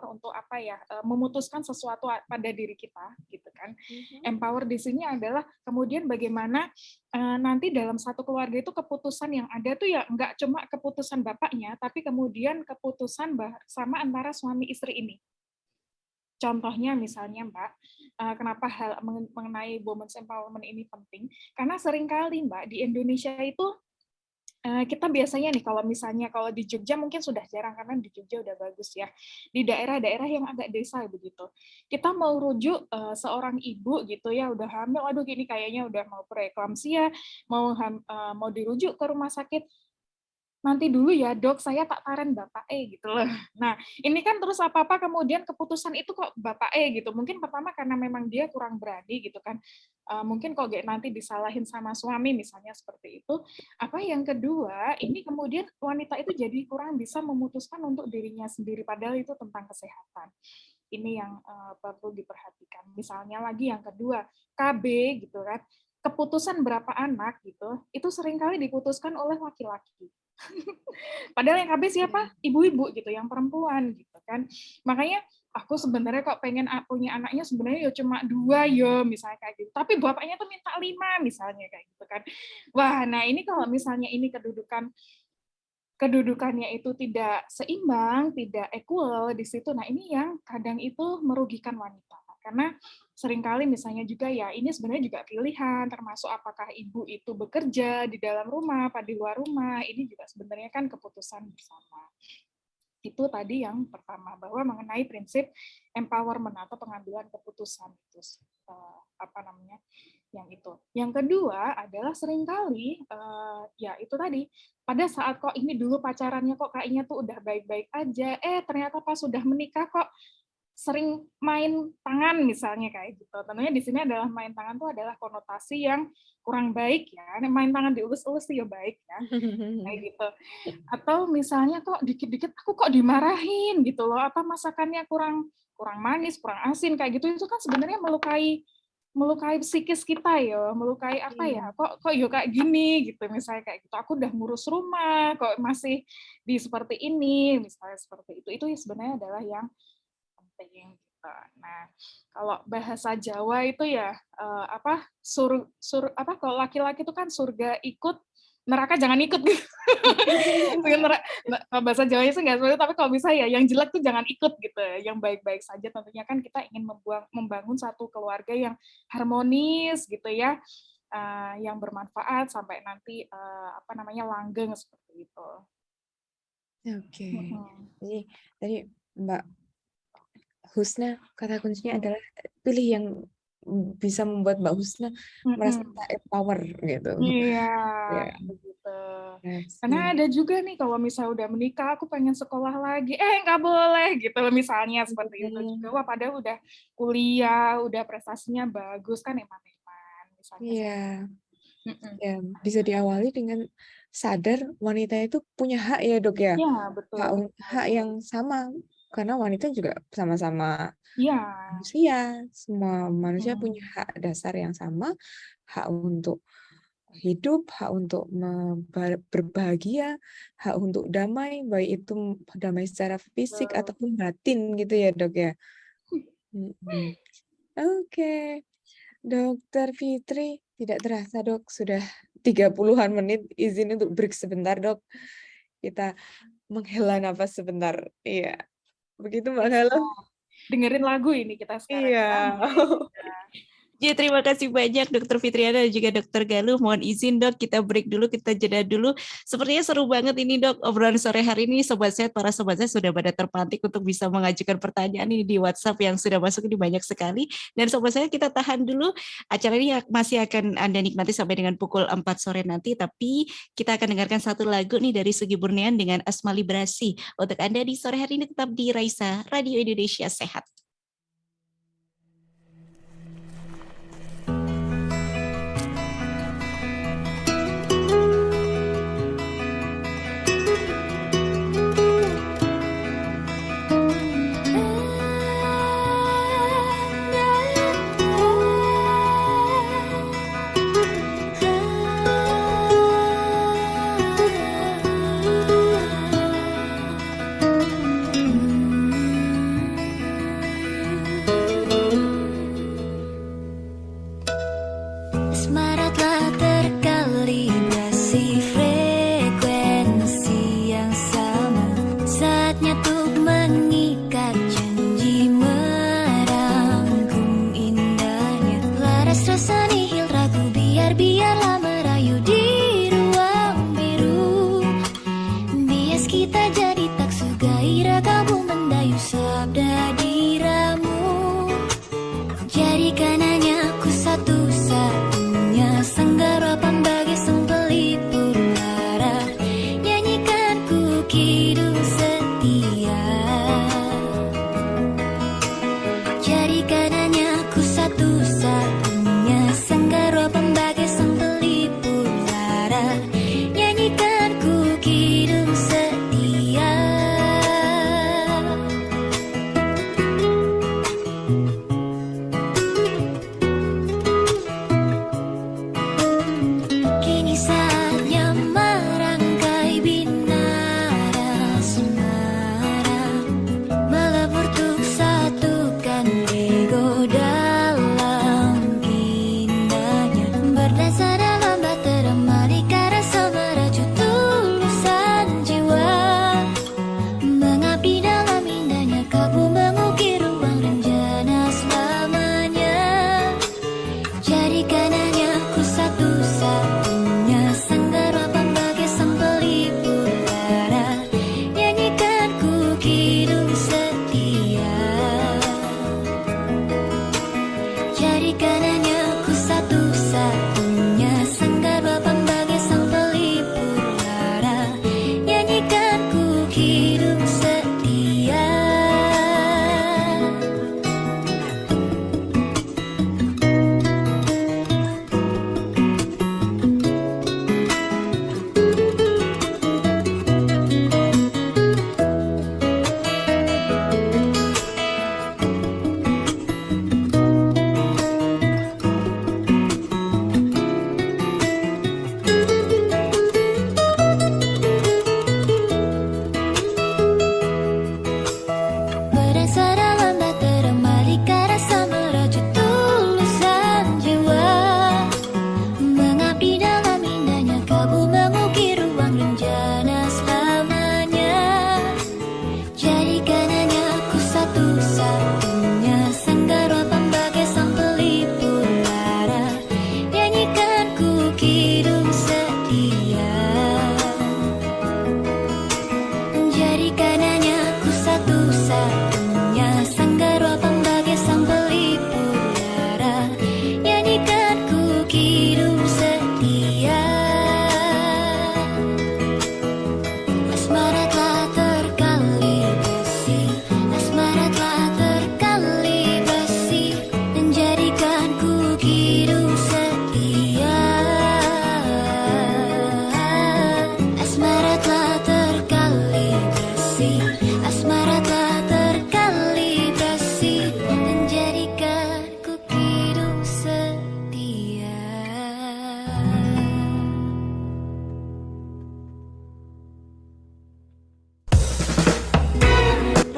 untuk apa ya, memutuskan sesuatu pada diri kita, gitu kan. Empower di sini adalah kemudian bagaimana nanti dalam satu keluarga itu keputusan yang ada tuh ya nggak cuma keputusan bapaknya, tapi kemudian keputusan bersama antara suami istri ini. Contohnya misalnya Mbak, kenapa hal mengenai women's empowerment ini penting? Karena seringkali Mbak di Indonesia itu kita biasanya nih kalau misalnya kalau di Jogja mungkin sudah jarang karena di Jogja udah bagus ya. Di daerah-daerah yang agak desa begitu. Kita mau rujuk seorang ibu gitu ya udah hamil, aduh gini kayaknya udah mau preeklamsia, mau dirujuk ke rumah sakit. Nanti dulu ya dok, saya tak taran Bapak gitu loh. Nah, ini kan terus apa-apa kemudian keputusan itu kok Bapak gitu. Mungkin pertama karena memang dia kurang berani gitu kan. Mungkin kok nanti disalahin sama suami misalnya seperti itu. Apa yang kedua, ini kemudian wanita itu jadi kurang bisa memutuskan untuk dirinya sendiri. Padahal itu tentang kesehatan. Ini yang perlu diperhatikan. Misalnya lagi yang kedua, KB gitu kan. Keputusan berapa anak gitu, itu seringkali diputuskan oleh laki-laki. Padahal yang KB siapa? Ibu-ibu gitu, yang perempuan gitu kan. Makanya aku sebenarnya kok pengen punya anaknya sebenarnya ya cuma 2 ya misalnya kayak gitu. Tapi bapaknya tuh minta 5 misalnya kayak gitu kan. Wah, nah ini kalau misalnya ini kedudukannya itu tidak seimbang, tidak equal di situ. Nah, ini yang kadang itu merugikan wanita. Karena seringkali misalnya juga ya, ini sebenarnya juga pilihan, termasuk apakah ibu itu bekerja di dalam rumah, apa di luar rumah, ini juga sebenarnya kan keputusan bersama. Itu tadi yang pertama, bahwa mengenai prinsip empowerment atau pengambilan keputusan itu yang itu. Yang kedua adalah seringkali ya itu tadi pada saat kok ini dulu pacarannya kok kayaknya tuh udah baik-baik aja, ternyata pas sudah menikah kok sering main tangan misalnya kayak gitu. Tentunya di sini adalah main tangan itu adalah konotasi yang kurang baik ya. Main tangan dielus-elus sih ya baik ya. Kayak gitu. Atau misalnya kok dikit-dikit aku kok dimarahin gitu loh. Apa masakannya kurang manis, kurang asin kayak gitu. Itu kan sebenarnya melukai psikis kita ya, melukai apa ya? Kok yo kayak gini gitu misalnya kayak gitu. Aku udah ngurus rumah kok masih di seperti ini misalnya seperti itu. Itu sebenarnya adalah yang penting gitu. Nah, kalau bahasa Jawa itu ya kalau laki-laki itu kan surga ikut, neraka jangan ikut gitu. Kalau bahasa Jawa itu nggak seperti itu, tapi kalau bisa ya yang jelek tuh jangan ikut gitu. Yang baik-baik saja tentunya kan kita ingin membangun satu keluarga yang harmonis gitu ya. Yang bermanfaat sampai nanti langgeng seperti itu. Oke. Jadi tadi Mbak Husna, kata kuncinya adalah pilih yang bisa membuat Mbak Husna merasa empower gitu. Iya, begitu. Karena ada juga nih kalau misalnya udah menikah, aku pengen sekolah lagi, nggak boleh gitu misalnya seperti itu juga. Wah, padahal udah kuliah, udah prestasinya bagus kan eman-eman misalnya. Iya. Ya, bisa diawali dengan sadar wanita itu punya hak ya dok ya. Iya, betul. Hak yang sama. Karena wanita juga sama-sama manusia, semua manusia punya hak dasar yang sama, hak untuk hidup, hak untuk berbahagia, hak untuk damai, baik itu damai secara fisik ataupun batin gitu ya dok ya. Oke. Dokter Fitri, tidak terasa dok, sudah 30-an menit, izin untuk break sebentar dok. Kita menghela nafas sebentar, iya. Begitu Mbak Halo. Dengerin lagu ini kita sekarang. Iya. Ya, terima kasih banyak Dokter Fitriana dan juga Dokter Galuh. Mohon izin dok, kita break dulu, kita jeda dulu. Sepertinya seru banget ini dok, obrolan sore hari ini. Sobat Sehat, para sobat saya sudah pada terpantik untuk bisa mengajukan pertanyaan ini di WhatsApp yang sudah masuk ini banyak sekali. Dan sobat saya kita tahan dulu, acara ini masih akan Anda nikmati sampai dengan pukul 4 sore nanti. Tapi kita akan dengarkan satu lagu nih dari Sugi Burnian dengan Asma Librasi. Untuk Anda di sore hari ini tetap di Raisa, Radio Indonesia Sehat.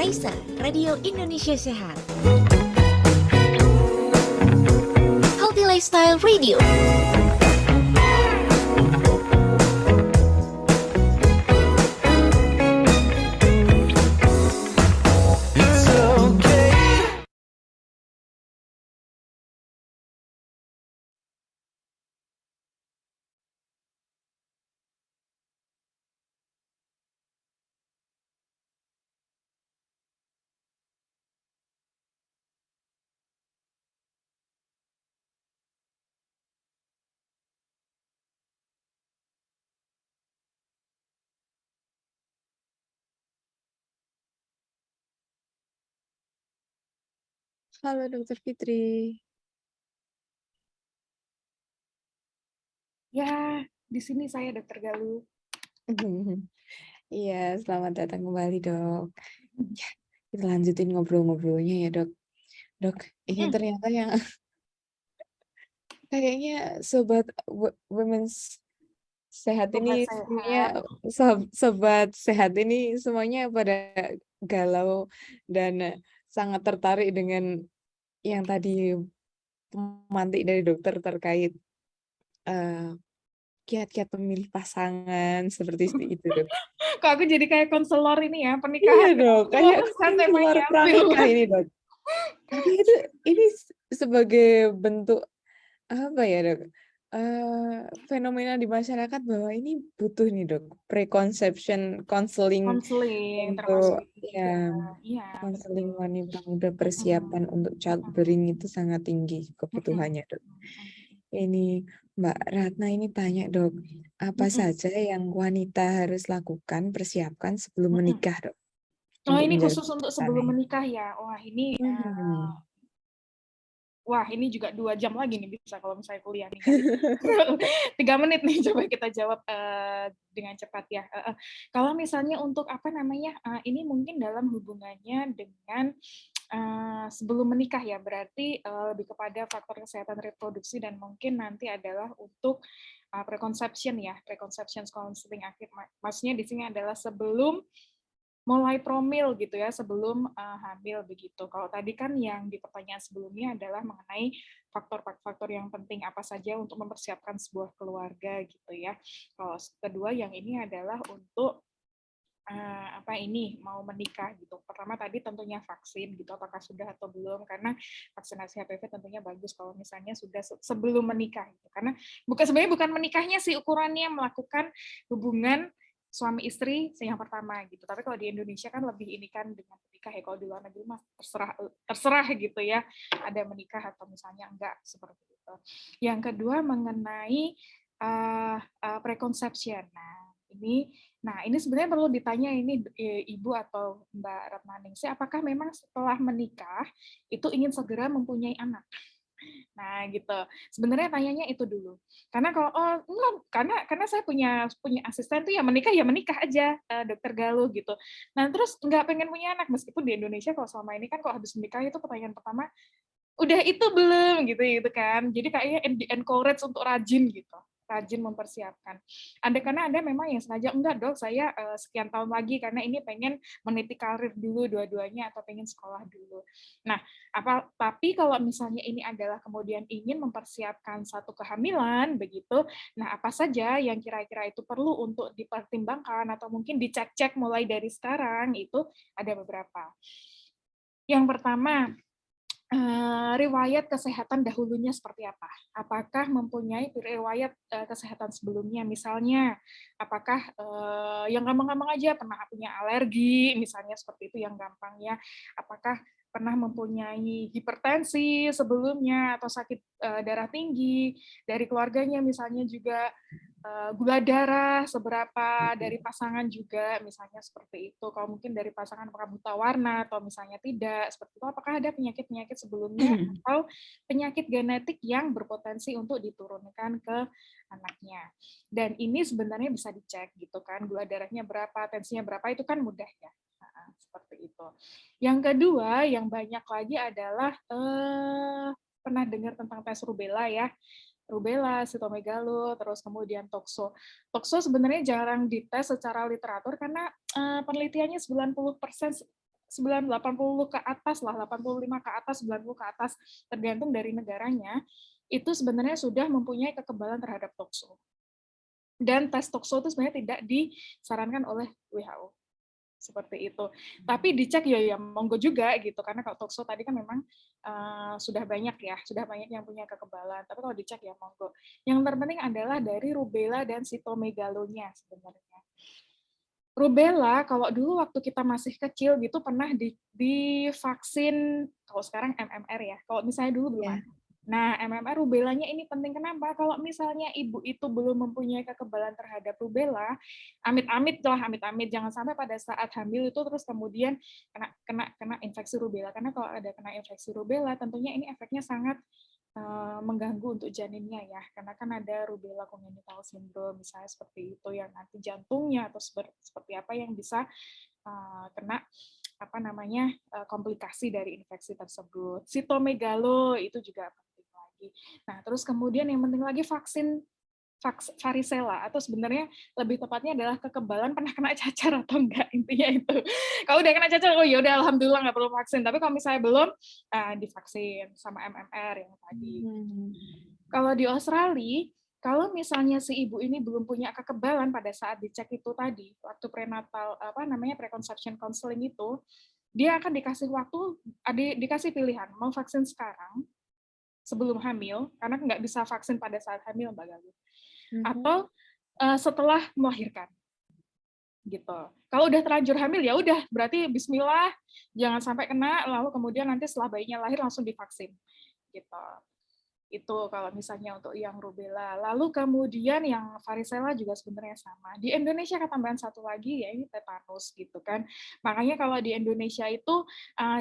Raisa, Radio Indonesia Sehat. Healthy Lifestyle Radio. It's okay. Halo Dokter Fitri. Ya, di sini saya Dokter Galuh. Iya, selamat datang kembali dok. Ya, kita lanjutin ngobrol-ngobrolnya ya dok. Dok, ini ternyata yang kayaknya sobat women's sehat Sobat ini semuanya sehat. sobat sehat ini semuanya pada galau dan sangat tertarik dengan yang tadi pemantik dari dokter terkait kiat-kiat pemilih pasangan seperti itu dok. Kok aku jadi kayak konselor ini ya, Iya pernikahan. dok, kayak Meluruskan keluar temanya. pranikah ini dok. Tapi ini sebagai bentuk apa ya dok? Fenomena di masyarakat bahwa ini butuh nih dok, preconception counseling Konseling, termasuk untuk itu juga. ya Iya, counseling betul. wanita muda persiapan untuk childbearing itu sangat tinggi kebutuhannya dok. Ini Mbak Ratna ini tanya dok, apa saja yang wanita harus lakukan persiapkan sebelum menikah dok? Oh, Untuk ini menjaga khusus untuk sebelum kebutuhannya. menikah ya. Wah, ini juga 2 jam lagi nih bisa kalau misalnya kuliah nih. 3 menit nih coba kita jawab dengan cepat ya. Kalau misalnya untuk apa namanya, ini mungkin dalam hubungannya dengan sebelum menikah ya, berarti lebih kepada faktor kesehatan reproduksi dan mungkin nanti adalah untuk preconception ya, preconception counseling akhir. Maksudnya di sini adalah sebelum mulai promil gitu ya, sebelum hamil begitu. Kalau tadi kan yang di pertanyaan sebelumnya adalah mengenai faktor-faktor yang penting apa saja untuk mempersiapkan sebuah keluarga gitu ya. Kalau kedua yang ini adalah untuk mau menikah gitu. Pertama tadi tentunya vaksin gitu, apakah sudah atau belum, karena vaksinasi HPV tentunya bagus kalau misalnya sudah sebelum menikah gitu. Karena sebenarnya bukan menikahnya sih ukurannya, melakukan hubungan suami istri yang pertama gitu. Tapi kalau di Indonesia kan lebih ini kan dengan menikah ya, kalau di luar negeri mah terserah gitu ya, ada menikah atau misalnya enggak seperti itu. Yang kedua mengenai preconception. Nah, ini sebenarnya perlu ditanya ini Ibu atau Mbak Ratnaningsih, apakah memang setelah menikah itu ingin segera mempunyai anak? Nah, gitu. Sebenarnya tanyanya itu dulu. Karena kalau enggak, karena saya punya asisten tuh ya menikah aja, Dokter Galuh gitu. Nah, terus enggak pengen punya anak meskipun di Indonesia kalau selama ini kan kalau habis menikah itu pertanyaan pertama, udah itu belum gitu kan. Jadi kayaknya encourage untuk rajin gitu. Rajin mempersiapkan. Karena ada memang yang sengaja enggak dok, saya sekian tahun lagi karena ini pengen meniti karir dulu dua-duanya atau pengen sekolah dulu. Nah, tapi kalau misalnya ini adalah kemudian ingin mempersiapkan satu kehamilan begitu, nah apa saja yang kira-kira itu perlu untuk dipertimbangkan atau mungkin dicek-cek mulai dari sekarang itu ada beberapa. Yang pertama, riwayat kesehatan dahulunya seperti apa? Apakah mempunyai riwayat kesehatan sebelumnya? Misalnya, apakah yang gampang-gampang aja pernah punya alergi, misalnya seperti itu yang gampang ya. Apakah pernah mempunyai hipertensi sebelumnya atau sakit darah tinggi dari keluarganya, misalnya juga gula darah seberapa dari pasangan juga, misalnya seperti itu. Kalau mungkin dari pasangan apakah buta warna atau misalnya tidak, seperti itu. Apakah ada penyakit-penyakit sebelumnya atau penyakit genetik yang berpotensi untuk diturunkan ke anaknya. Dan ini sebenarnya bisa dicek gitu kan, gula darahnya berapa, tensinya berapa, itu kan mudah ya. Nah, seperti itu. Yang kedua, yang banyak lagi adalah pernah dengar tentang tes rubella ya. Rubella, sitomegalo, terus kemudian tokso. Tokso sebenarnya jarang dites secara literatur karena penelitiannya 90% 80 ke atas lah, 85 ke atas, 90 ke atas, tergantung dari negaranya, itu sebenarnya sudah mempunyai kekebalan terhadap tokso. Dan tes tokso itu sebenarnya tidak disarankan oleh WHO. Seperti itu. Tapi dicek ya monggo juga gitu, karena kalau tokso tadi kan memang sudah banyak yang punya kekebalan. Tapi kalau dicek ya monggo. Yang terpenting adalah dari rubella dan sitomegalonya sebenarnya. Rubella kalau dulu waktu kita masih kecil gitu pernah divaksin, kalau sekarang MMR ya. Kalau misalnya dulu belum Ya. ada. Nah, MMR rubellanya ini penting kenapa? Kalau misalnya ibu itu belum mempunyai kekebalan terhadap rubella, amit-amit jangan sampai pada saat hamil itu terus kemudian kena infeksi rubella. Karena kalau ada kena infeksi rubella, tentunya ini efeknya sangat mengganggu untuk janinnya ya, karena kan ada rubella congenital syndrome misalnya seperti itu yang nanti jantungnya atau seperti apa yang bisa kena komplikasi dari infeksi tersebut. Sitomegalo itu juga penting lagi. Nah, terus kemudian yang penting lagi vaksin varicella, atau sebenarnya lebih tepatnya adalah kekebalan pernah kena cacar atau enggak, intinya itu. Kalau udah kena cacar, oh ya udah alhamdulillah nggak perlu vaksin. Tapi kalau misalnya belum, divaksin sama MMR yang tadi. Kalau di Australia, kalau misalnya si ibu ini belum punya kekebalan pada saat dicek itu tadi, waktu prenatal preconception counseling itu, dia akan dikasih waktu, dikasih pilihan mau vaksin sekarang sebelum hamil, karena nggak bisa vaksin pada saat hamil, Mbak Galuh, atau setelah melahirkan, gitu. Kalau udah terlanjur hamil ya udah, berarti Bismillah, jangan sampai kena, lalu kemudian nanti setelah bayinya lahir langsung divaksin, gitu. Itu kalau misalnya untuk yang rubella. Lalu kemudian yang varicella juga sebenarnya sama. Di Indonesia ketambahan satu lagi ya ini tetanus gitu kan. Makanya kalau di Indonesia itu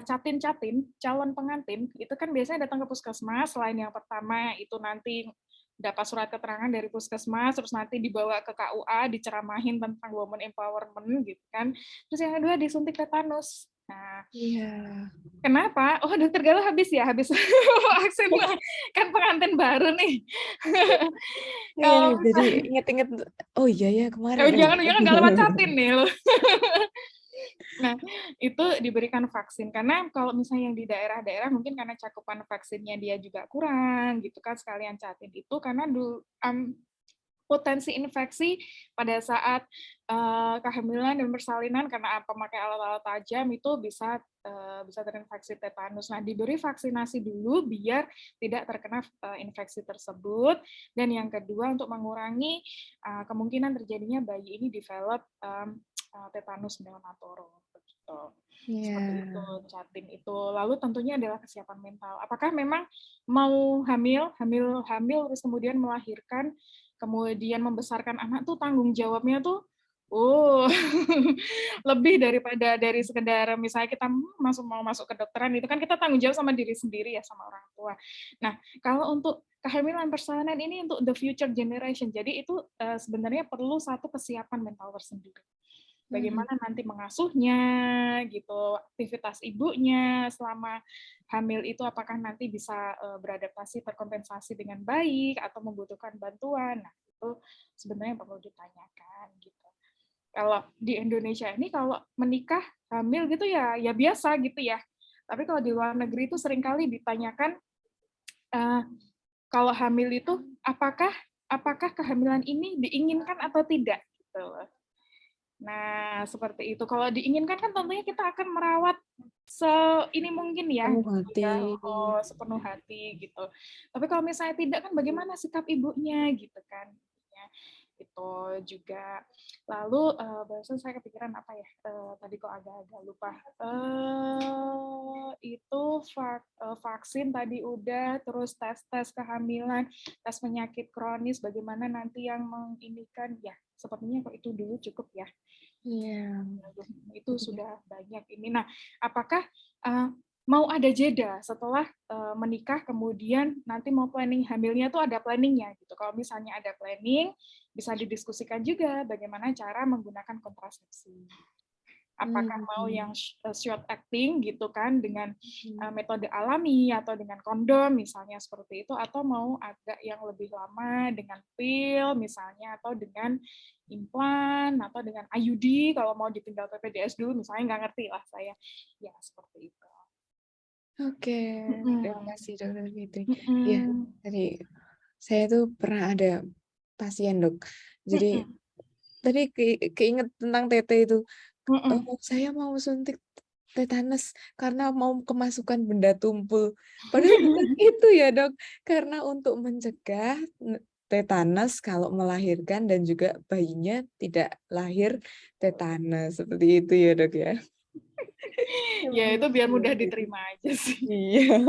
catin-catin calon pengantin itu kan biasanya datang ke puskesmas, selain yang pertama itu nanti dapat surat keterangan dari puskesmas, terus nanti dibawa ke KUA, diceramahin tentang women empowerment gitu kan. Terus yang kedua disuntik tetanus. Nah, kenapa? Oh, dokter Galuh habis vaksin kan pengantin baru nih. Iya, jadi inget-inget, oh iya ya kemarin. Jangan nggak lewat catin nih lo. Nah, itu diberikan vaksin karena kalau misalnya yang di daerah-daerah mungkin karena cakupan vaksinnya dia juga kurang gitu kan, sekalian catin itu karena potensi infeksi pada saat kehamilan dan persalinan karena pemakai alat-alat tajam itu bisa terinfeksi tetanus. Nah, diberi vaksinasi dulu biar tidak terkena infeksi tersebut. Dan yang kedua untuk mengurangi kemungkinan terjadinya bayi ini develop tetanus neonatoro. Begitu. Seperti itu, catin itu. Lalu tentunya adalah kesiapan mental. Apakah memang mau hamil terus kemudian melahirkan, kemudian membesarkan anak tuh tanggung jawabnya tuh lebih daripada dari sekedar misalnya kita mau masuk kedokteran itu kan kita tanggung jawab sama diri sendiri ya, sama orang tua. Nah, kalau untuk kehamilan persalinan ini untuk the future generation. Jadi itu sebenarnya perlu satu kesiapan mental tersendiri. Bagaimana nanti mengasuhnya gitu, aktivitas ibunya selama hamil itu apakah nanti bisa beradaptasi, terkompensasi dengan baik atau membutuhkan bantuan. Nah, itu sebenarnya perlu ditanyakan gitu. Kalau di Indonesia ini kalau menikah hamil gitu ya biasa gitu ya. Tapi kalau di luar negeri itu seringkali ditanyakan kalau hamil itu apakah kehamilan ini diinginkan atau tidak gitu loh. Nah, seperti itu. Kalau diinginkan kan tentunya kita akan merawat ini mungkin ya, sepenuh hati gitu. Tapi kalau misalnya tidak kan bagaimana sikap ibunya gitu kan. Itu juga. Lalu barusan saya kepikiran apa ya? Tadi kok agak-agak lupa. Itu vaksin tadi udah, terus tes kehamilan, tes penyakit kronis, bagaimana nanti yang menginikan ya. Sepertinya kok itu dulu cukup ya. Iya. Itu sudah banyak ini. Nah, apakah mau ada jeda setelah menikah, kemudian nanti mau planning hamilnya tuh ada planningnya gitu. Kalau misalnya ada planning, bisa didiskusikan juga bagaimana cara menggunakan kontrasepsi. Apakah mau Hmm. yang short acting gitu kan dengan metode alami atau dengan kondom misalnya seperti itu, atau mau agak yang lebih lama dengan pil misalnya, atau dengan implan atau dengan IUD kalau mau ditinggal PPDS dulu misalnya, nggak ngerti lah saya. Ya seperti itu. Oke, terima Mm-mm. kasih Dokter Fitri. Ya, Mm-mm. tadi saya tuh pernah ada pasien dok. Jadi Mm-mm. tadi keinget tentang TT itu. Mm-mm. Saya mau suntik tetanus karena mau kemasukan benda tumpul. Padahal bukan itu ya dok. Karena untuk mencegah tetanus kalau melahirkan dan juga bayinya tidak lahir tetanus. Seperti itu ya dok ya. Ya Terima itu biar kasih mudah Dokter Fitri. diterima aja sih. Iya.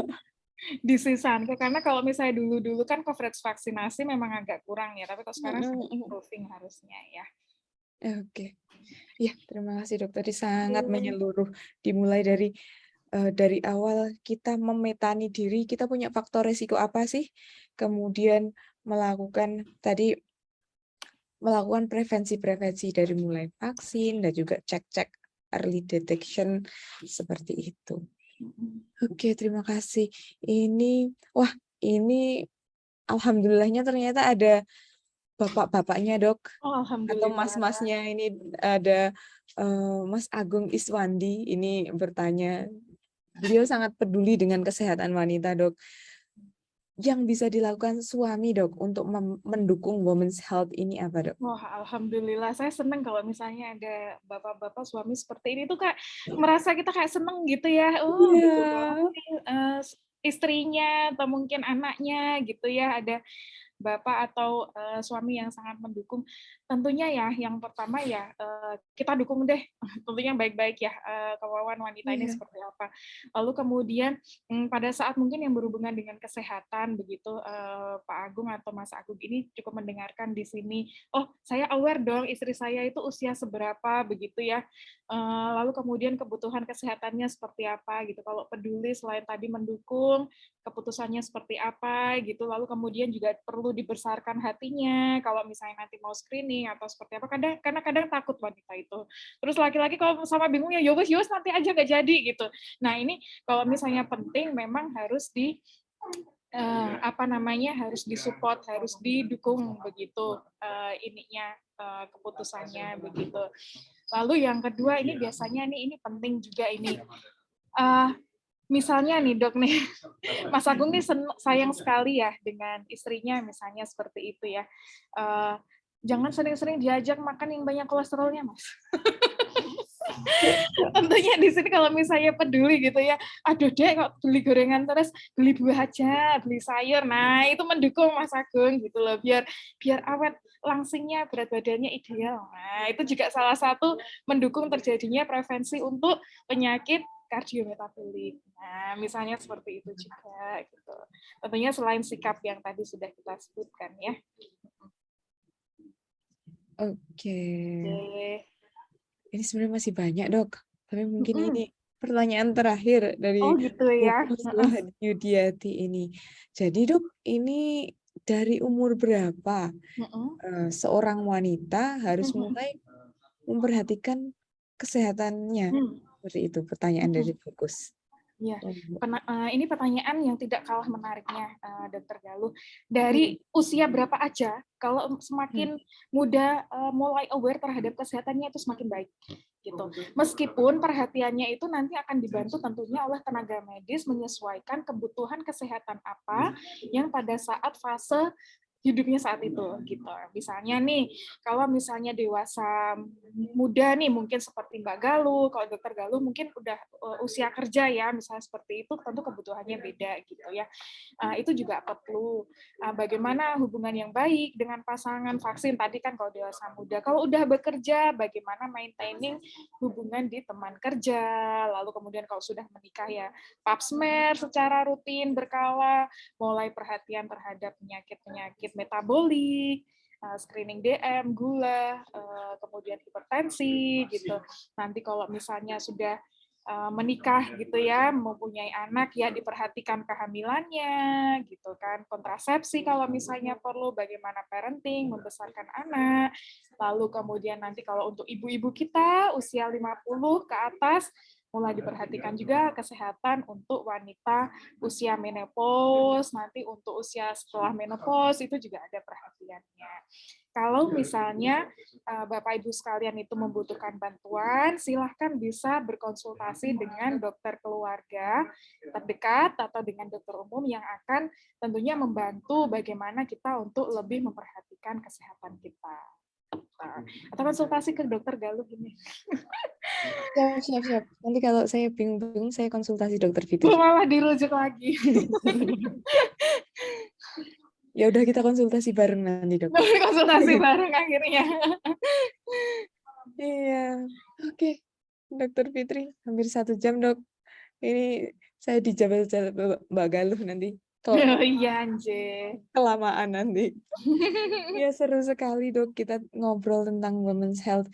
Di Sisanke, karena kalau misalnya dulu-dulu kan coverage vaksinasi memang agak kurang ya, tapi kalau sekarang sudah improving harusnya ya. Oke. Ya, terima kasih dokter. Tadi sangat menyeluruh. Dimulai dari awal kita memetani diri, kita punya faktor risiko apa sih? Kemudian melakukan prevensi-prevensi dari mulai vaksin dan juga cek-cek early detection seperti itu. Oke, terima kasih. Ini alhamdulillahnya ternyata ada bapak-bapaknya dok. Oh, Atau alhamdulillah. mas-masnya ini ada Mas Agung Iswandi ini bertanya, beliau sangat peduli dengan kesehatan wanita dok. Yang bisa dilakukan suami dok untuk mendukung women's health ini apa dok? Wah, alhamdulillah. Saya seneng kalau misalnya ada bapak-bapak suami seperti ini tuh, Kak, merasa kita kayak seneng gitu ya. Oh, betul banget Iya. nih, istrinya atau mungkin anaknya gitu ya, ada bapak atau suami yang sangat mendukung. Tentunya ya, yang pertama ya kita dukung deh, tentunya baik-baik ya kemauan wanita ini Iya. seperti apa. Lalu kemudian pada saat mungkin yang berhubungan dengan kesehatan begitu, Pak Agung atau Mas Agung ini cukup mendengarkan di sini. Oh, saya aware dong istri saya itu usia seberapa begitu ya. Lalu kemudian kebutuhan kesehatannya seperti apa gitu. Kalau peduli selain tadi mendukung, keputusannya seperti apa gitu, lalu kemudian juga perlu dibesarkan hatinya kalau misalnya nanti mau screening atau seperti apa, karena kadang takut wanita itu. Terus laki-laki kalau sama bingung ya yowes nanti aja gak jadi gitu. Nah ini kalau misalnya penting memang harus harus disupport, harus didukung begitu ininya keputusannya begitu. Lalu yang kedua ini biasanya ini penting juga ini. Misalnya nih dok nih, Mas Agung nih sayang sekali ya dengan istrinya misalnya seperti itu ya. Jangan sering-sering diajak makan yang banyak kolesterolnya mas. Tentunya di sini kalau misalnya peduli gitu ya, aduh dek kok beli gorengan terus, beli buah aja, beli sayur. Nah itu mendukung Mas Agung gitu loh, biar awet langsingnya, berat badannya ideal. Nah itu juga salah satu mendukung terjadinya prevensi untuk penyakit kardiometabolik. Nah, misalnya seperti itu juga gitu. Tentunya selain sikap yang tadi sudah kita sebutkan ya. Oke. Oke. Ini sebenarnya masih banyak dok, tapi mungkin ini pertanyaan terakhir Oh dari gitu ya. Fokus Yudiati ini. Jadi dok, ini dari umur berapa seorang wanita harus mulai memperhatikan kesehatannya? Seperti itu pertanyaan dari Fokus. Ya, ini pertanyaan yang tidak kalah menariknya, Dokter Galuh. Dari usia berapa aja, kalau semakin muda mulai aware terhadap kesehatannya itu semakin baik, gitu. Meskipun perhatiannya itu nanti akan dibantu tentunya oleh tenaga medis menyesuaikan kebutuhan kesehatan apa yang pada saat fase hidupnya saat itu gitu. Misalnya nih, kalau misalnya dewasa muda nih mungkin seperti Mbak Galuh, kalau Dokter Galuh mungkin udah usia kerja ya, misalnya seperti itu, tentu kebutuhannya beda gitu ya. Itu juga perlu bagaimana hubungan yang baik dengan pasangan, vaksin tadi kan kalau dewasa muda. Kalau udah bekerja, bagaimana maintaining hubungan di teman kerja, lalu kemudian kalau sudah menikah ya pap smear secara rutin berkala, mulai perhatian terhadap penyakit-penyakit metabolik, screening DM, gula, kemudian hipertensi gitu. Nanti kalau misalnya sudah menikah gitu ya, mempunyai anak ya diperhatikan kehamilannya gitu kan, kontrasepsi kalau misalnya perlu, bagaimana parenting, membesarkan anak, lalu kemudian nanti kalau untuk ibu-ibu kita usia 50 ke atas, mulai diperhatikan juga kesehatan untuk wanita usia menopause, nanti untuk usia setelah menopause itu juga ada perhatiannya. Kalau misalnya Bapak Ibu sekalian itu membutuhkan bantuan, silahkan bisa berkonsultasi dengan dokter keluarga terdekat atau dengan dokter umum yang akan tentunya membantu bagaimana kita untuk lebih memperhatikan kesehatan kita. Atau konsultasi ke dokter Galuh ini. Siap. Nanti kalau saya bingung-bingung, saya konsultasi dokter Fitri. Malah dirujuk lagi. Ya udah kita konsultasi bareng nanti, Dok. Konsultasi bareng akhirnya. Iya, oke. Dokter Fitri, hampir 1 jam, Dok. Ini saya dijabel Mbak Galuh nanti. Oh iya, anjir. Kelamaan nanti. Ya seru sekali, Dok, kita ngobrol tentang women's health.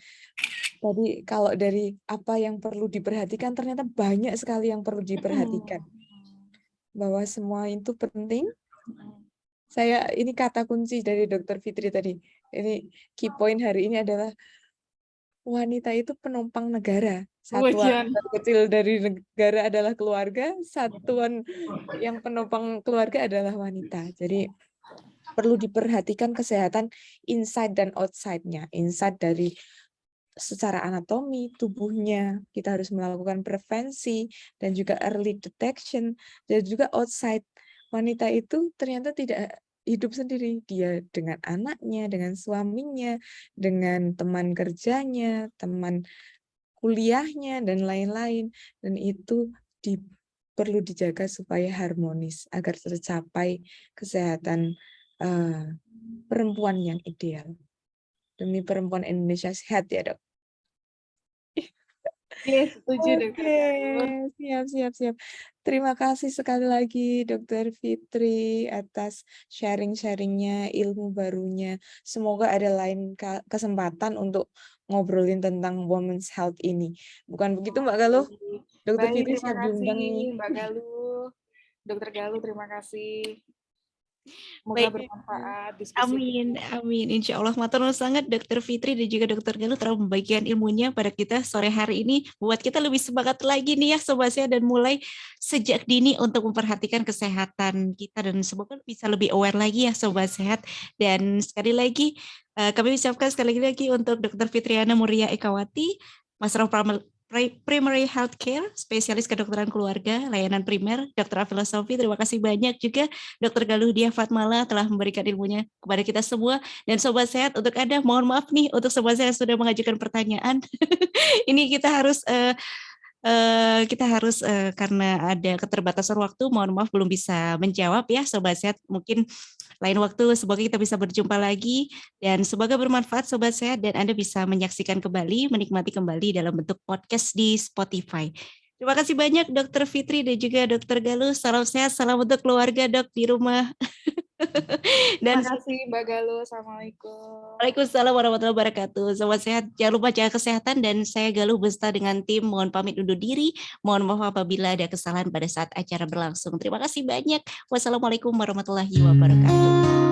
Tadi kalau dari apa yang perlu diperhatikan, ternyata banyak sekali yang perlu diperhatikan. Bahwa semua itu penting. Ini kata kunci dari Dokter Fitri tadi. Ini key point hari ini adalah wanita itu penopang negara. Satuan terkecil dari negara adalah keluarga, satuan yang penopang keluarga adalah wanita. Jadi perlu diperhatikan kesehatan inside dan outside-nya. Inside dari secara anatomi tubuhnya, kita harus melakukan prevensi dan juga early detection, dan juga outside. Wanita itu ternyata tidak hidup sendiri, dia dengan anaknya, dengan suaminya, dengan teman kerjanya, teman kuliahnya, dan lain-lain. Dan itu perlu dijaga supaya harmonis, agar tercapai kesehatan perempuan yang ideal. Demi perempuan Indonesia sehat ya, Dok. Yes, setuju. Oke, siap. Terima kasih sekali lagi Dokter Fitri atas sharing-sharingnya, ilmu barunya. Semoga ada lain kesempatan untuk ngobrolin tentang women's health ini. Bukan begitu Mbak Galuh? Dokter Baik, Fitri terima siap diundang kasih nih. Mbak Galuh. Dokter Galuh, terima kasih. Semoga bermanfaat diskusi. Amin. Insya Allah matur nuwun sangat Dokter Fitri dan juga Dokter Galuh telah membagikan ilmunya pada kita sore hari ini, buat kita lebih semangat lagi nih ya Sobat Sehat, dan mulai sejak dini untuk memperhatikan kesehatan kita, dan semoga bisa lebih aware lagi ya Sobat Sehat. Dan sekali lagi kami ucapkan sekali lagi untuk Dokter Fitriana Muria Ekawati, Master of Primary Healthcare, spesialis kedokteran keluarga, layanan primer, Dokter Filosofi. Terima kasih banyak juga Dokter Galuh Diah Fatmala telah memberikan ilmunya kepada kita semua. Dan Sobat Sehat, untuk Anda, mohon maaf nih untuk Sobat Sehat sudah mengajukan pertanyaan. Ini kita harus karena ada keterbatasan waktu, mohon maaf belum bisa menjawab ya Sobat Sehat. Mungkin lain waktu semoga kita bisa berjumpa lagi, dan semoga bermanfaat Sobat Sehat, dan Anda bisa menyaksikan kembali, menikmati kembali dalam bentuk podcast di Spotify. Terima kasih banyak Dokter Fitri dan juga Dokter Galuh. Salam sehat, salam untuk keluarga Dok di rumah. Dan terima kasih Mbak Galuh. Assalamualaikum. Waalaikumsalam warahmatullahi wabarakatuh. Sobat Sehat, jangan lupa jaga kesehatan, dan saya Galuh beserta dengan tim mohon pamit undur diri. Mohon maaf apabila ada kesalahan pada saat acara berlangsung. Terima kasih banyak. Wassalamualaikum warahmatullahi wabarakatuh.